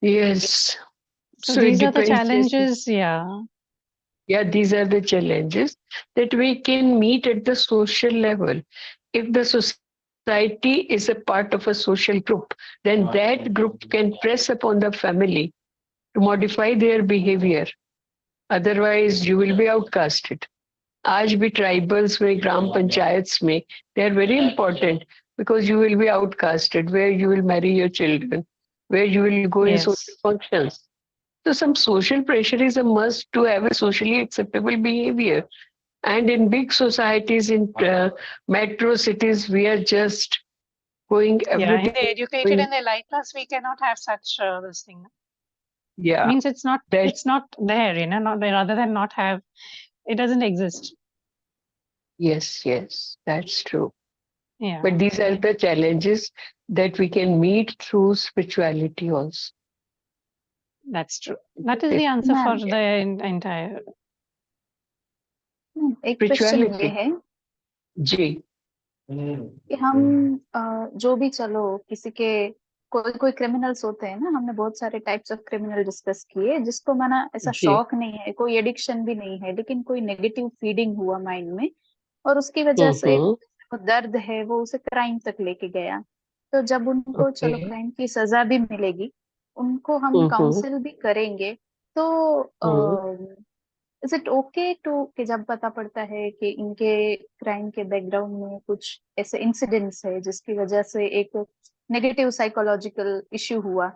Speaker 1: Yes.
Speaker 8: So
Speaker 1: So it
Speaker 8: these are the
Speaker 1: depends.
Speaker 8: challenges. Yeah.
Speaker 1: Yeah, these are the challenges that we can meet at the social level. If the society is a part of a social group, then that group can press upon the family to modify their behavior. Otherwise, you will be outcasted. आज भी tribals में, ग्राम पंचायत्स में, they are very important because you will be outcasted, where you will marry your children, where you will go in
Speaker 8: Yes.
Speaker 1: social functions. So some social pressure is a must to have a socially acceptable behavior. And in big societies, in metro cities, we are just going
Speaker 8: Yeah, in
Speaker 1: everything.
Speaker 8: the educated and the light class, we cannot have such this thing.
Speaker 1: Yeah,
Speaker 8: Means it's not
Speaker 1: that,
Speaker 8: there, not rather than not have, it doesn't exist.
Speaker 1: yes, that's true.
Speaker 8: Yeah.
Speaker 1: But these are the challenges that we can meet through spirituality also.
Speaker 8: That's true. That is the answer for
Speaker 7: ma'am
Speaker 8: the entire.
Speaker 7: एक question ये
Speaker 1: spirituality.
Speaker 7: है
Speaker 1: जी।
Speaker 7: कि हम जो भी चलो किसी के कोई कोई क्रिमिनल्स होते हैं ना, हमने बहुत सारे टाइप्स ऑफ क्रिमिनल डिस्कस किए जिसको माना ऐसा
Speaker 1: जी।
Speaker 7: शौक नहीं है, कोई एडिक्शन भी नहीं है, लेकिन कोई नेगेटिव फीडिंग हुआ माइंड में और उसकी वजह से
Speaker 1: हम्म।
Speaker 7: वो दर्द है वो उसे क्राइम तक लेके गया। तो जब उनको
Speaker 1: ओके।
Speaker 7: चलो क्राइम की सजा भी मिलेगी, उनको हम
Speaker 1: हम्म।
Speaker 7: काउंसिल भी करेंगे, तो
Speaker 1: हम्म।
Speaker 7: इज इट ओके टू कि जब पता पड़ता है कि इनके क्राइम के बैकग्राउंड में कुछ ऐसे इंसिडेंट्स है जिसकी वजह से एक नेगेटिव साइकोलॉजिकल इश्यू हुआ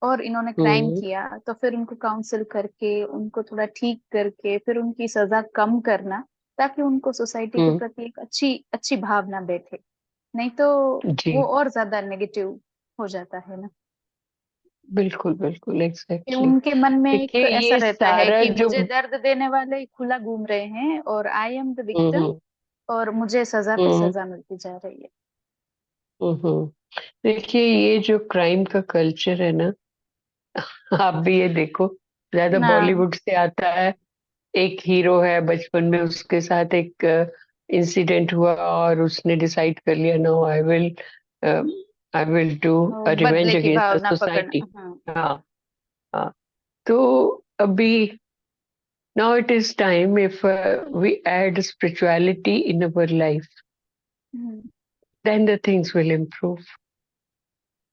Speaker 7: और इन्होंने क्राइम
Speaker 1: हम्म।
Speaker 7: किया, तो फिर उनको काउंसिल करके उनको थोड़ा ठीक करके फिर उनकी सजा कम करना, ताकि उनको सोसाइटी के
Speaker 1: हम्म।
Speaker 7: प्रति एक अच्छी अच्छी भावना बैठे, नहीं तो
Speaker 1: जी।
Speaker 7: वो और ज्यादा नेगेटिव हो जाता है ना।
Speaker 1: बिल्कुल बिल्कुल
Speaker 7: कि
Speaker 1: एग्जैक्टली।
Speaker 7: उनके मन में एक
Speaker 1: देखिए
Speaker 7: ऐसा
Speaker 1: ये
Speaker 7: रहता है
Speaker 1: सारा
Speaker 7: कि
Speaker 1: जो
Speaker 7: मुझे दर्द देने वाले खुला घूम रहे हैं और आई एम द विक्टिम
Speaker 1: हम्म।
Speaker 7: और मुझे सजा पे
Speaker 1: हम्म।
Speaker 7: सजा मिलती जा रही है।
Speaker 1: हम्म। देखिए ये जो क्राइम का कल्चर है ना, आप भी ये देखो, ज्यादा
Speaker 7: ना।
Speaker 1: बॉलीवुड से आता है। एक हीरो है, बचपन में उसके साथ एक इंसिडेंट हुआ और उसने डिसाइड कर लिया, no I will do a revenge
Speaker 7: बदले की
Speaker 1: अगेंस्ट द
Speaker 7: भावना
Speaker 1: सोसाइटी।
Speaker 7: पकड़ना, हाँ।
Speaker 1: हाँ। हाँ। तो अभी now it is time, if we add spirituality in our life,
Speaker 7: hmm,
Speaker 1: then the things will improve,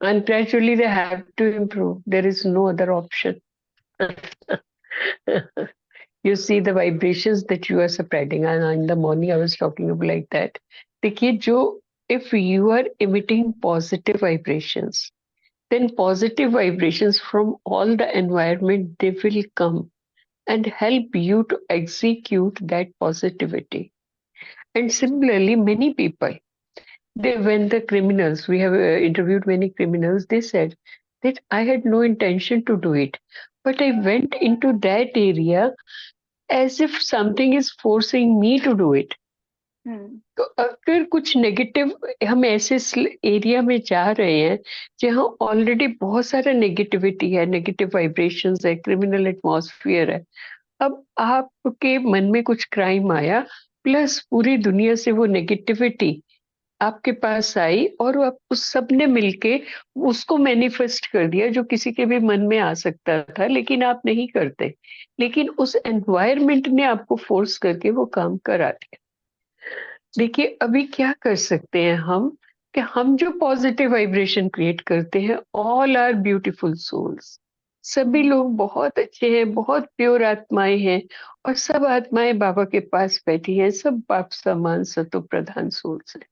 Speaker 1: and gradually they have to improve. There is no other option. You see the vibrations that you are spreading, and in the morning I was talking about like that. देखिए जो, if you are emitting positive vibrations, then positive vibrations from all the environment, they will come and help you to execute that positivity. And similarly, many people, they, when the criminals, we have interviewed many criminals, they said that I had no intention to do it, but I went into that area as if something is forcing me to do it.
Speaker 7: हम्म,
Speaker 1: तो अगर कुछ negative, हम ऐसे area में जा रहे हैं जहाँ ऑलरेडी बहुत सारा नेगेटिविटी है, नेगेटिव वाइब्रेशंस है, क्रिमिनल एटमॉस्फेयर है, अब आपके मन में कुछ क्राइम आया, प्लस पूरी दुनिया से वो नेगेटिविटी आपके पास आई और आप उस सब ने मिलके उसको मैनिफेस्ट कर दिया, जो किसी के भी मन में आ सकता था लेकिन आप नहीं करते, लेकिन उस एनवायरनमेंट ने आपको फोर्स करके वो काम करा दिया। देखिए अभी क्या कर सकते हैं हम, कि हम जो पॉजिटिव वाइब्रेशन क्रिएट करते हैं, ऑल आर ब्यूटीफुल सोल्स, सभी लोग बहुत अच्छे हैं, बहुत प्योर आत्माएं हैं, और सब आत्माएं बाबा के पास बैठी हैं, सब बाप समान सतो प्रधान सोल्स हैं।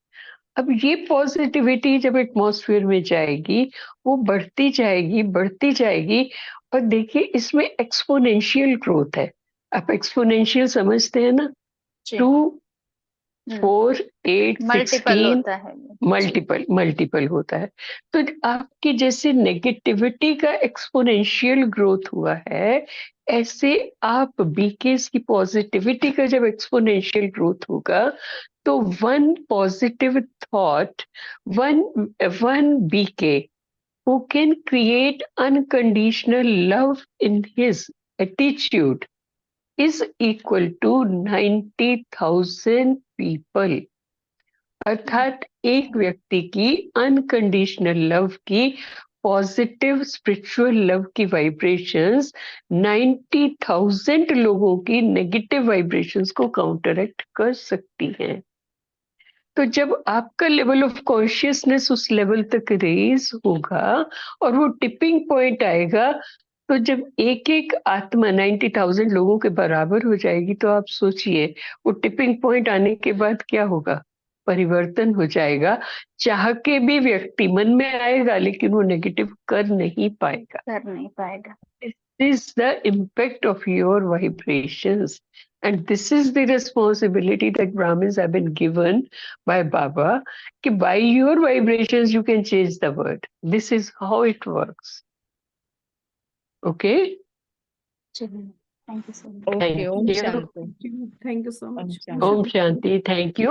Speaker 1: अब ये पॉजिटिविटी जब एटमॉस्फेयर में जाएगी, वो बढ़ती जाएगी बढ़ती जाएगी, और देखिए इसमें एक्सपोनेंशियल ग्रोथ है। आप एक्सपोनेंशियल समझते हैं ना,
Speaker 7: जी।
Speaker 1: 2
Speaker 7: हम्म,
Speaker 1: 4 8
Speaker 7: मल्टीपल
Speaker 1: 16,
Speaker 7: होता है। जी।
Speaker 1: मल्टीपल मल्टीपल होता है। तो आपकी जैसे नेगेटिविटी का एक्सपोनेंशियल ग्रोथ हुआ है, ऐसे आप बीकेस की पॉजिटिविटी का जब एक्सपोनेंशियल ग्रोथ होगा, तो one positive thought, one one BK who can create unconditional love in his attitude is equal to 90,000 people। अर्थात एक व्यक्ति की अनकंडीशनल लव की, पॉजिटिव स्पिरिचुअल लव की वाइब्रेशंस 90,000 लोगों की नेगेटिव वाइब्रेशंस को काउंटरएक्ट कर सकती हैं। तो जब आपका लेवल ऑफ कॉन्शियसनेस उस लेवल तक रेज होगा और वो टिपिंग पॉइंट आएगा, तो जब एक एक आत्मा 90,000 लोगों के बराबर हो जाएगी, तो आप सोचिए वो टिपिंग पॉइंट आने के बाद क्या होगा, परिवर्तन हो जाएगा। चाह के भी व्यक्ति मन में आएगा लेकिन वो नेगेटिव कर नहीं पाएगा।
Speaker 7: कर नहीं पाएगा।
Speaker 1: This is the impact of your vibrations, and this is the responsibility that Brahmins have been given by Baba, कि by your vibrations you can change the world. This is how it works. Okay?
Speaker 7: Ji. Thank you so much.
Speaker 6: Okay,
Speaker 1: Thank
Speaker 6: Om
Speaker 1: you.
Speaker 6: Shanti.
Speaker 2: Thank you so much.
Speaker 6: Om
Speaker 1: Om Shanti. Thank you.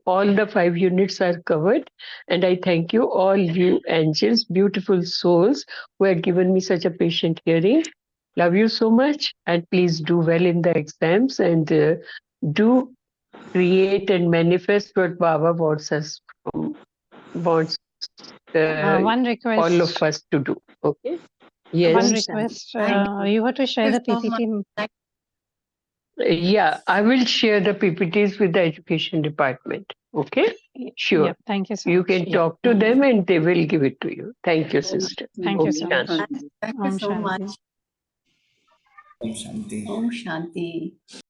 Speaker 1: All the 5 units are covered. And I thank you, all you angels, beautiful souls who had given me such a patient hearing. Love you so much. And please do well in the exams and do create and manifest what Baba wants wants
Speaker 8: One
Speaker 1: all
Speaker 8: request.
Speaker 1: of us to do. Okay.
Speaker 8: One
Speaker 1: Yes.
Speaker 8: request.
Speaker 3: Thank
Speaker 8: You have to share the PPT.
Speaker 1: Yeah, I will share the PPTs with the education department. Okay. Sure.
Speaker 8: Yeah, thank you so
Speaker 1: You
Speaker 8: much.
Speaker 1: can
Speaker 8: Yeah.
Speaker 1: talk to them and they will give it to you. Thank you, sister.
Speaker 8: Thank
Speaker 1: Om
Speaker 8: you so much.
Speaker 1: Shanti.
Speaker 6: Thank you
Speaker 8: Om
Speaker 6: so
Speaker 8: Shanti.
Speaker 6: much.
Speaker 4: Om Shanti.
Speaker 6: Om Shanti.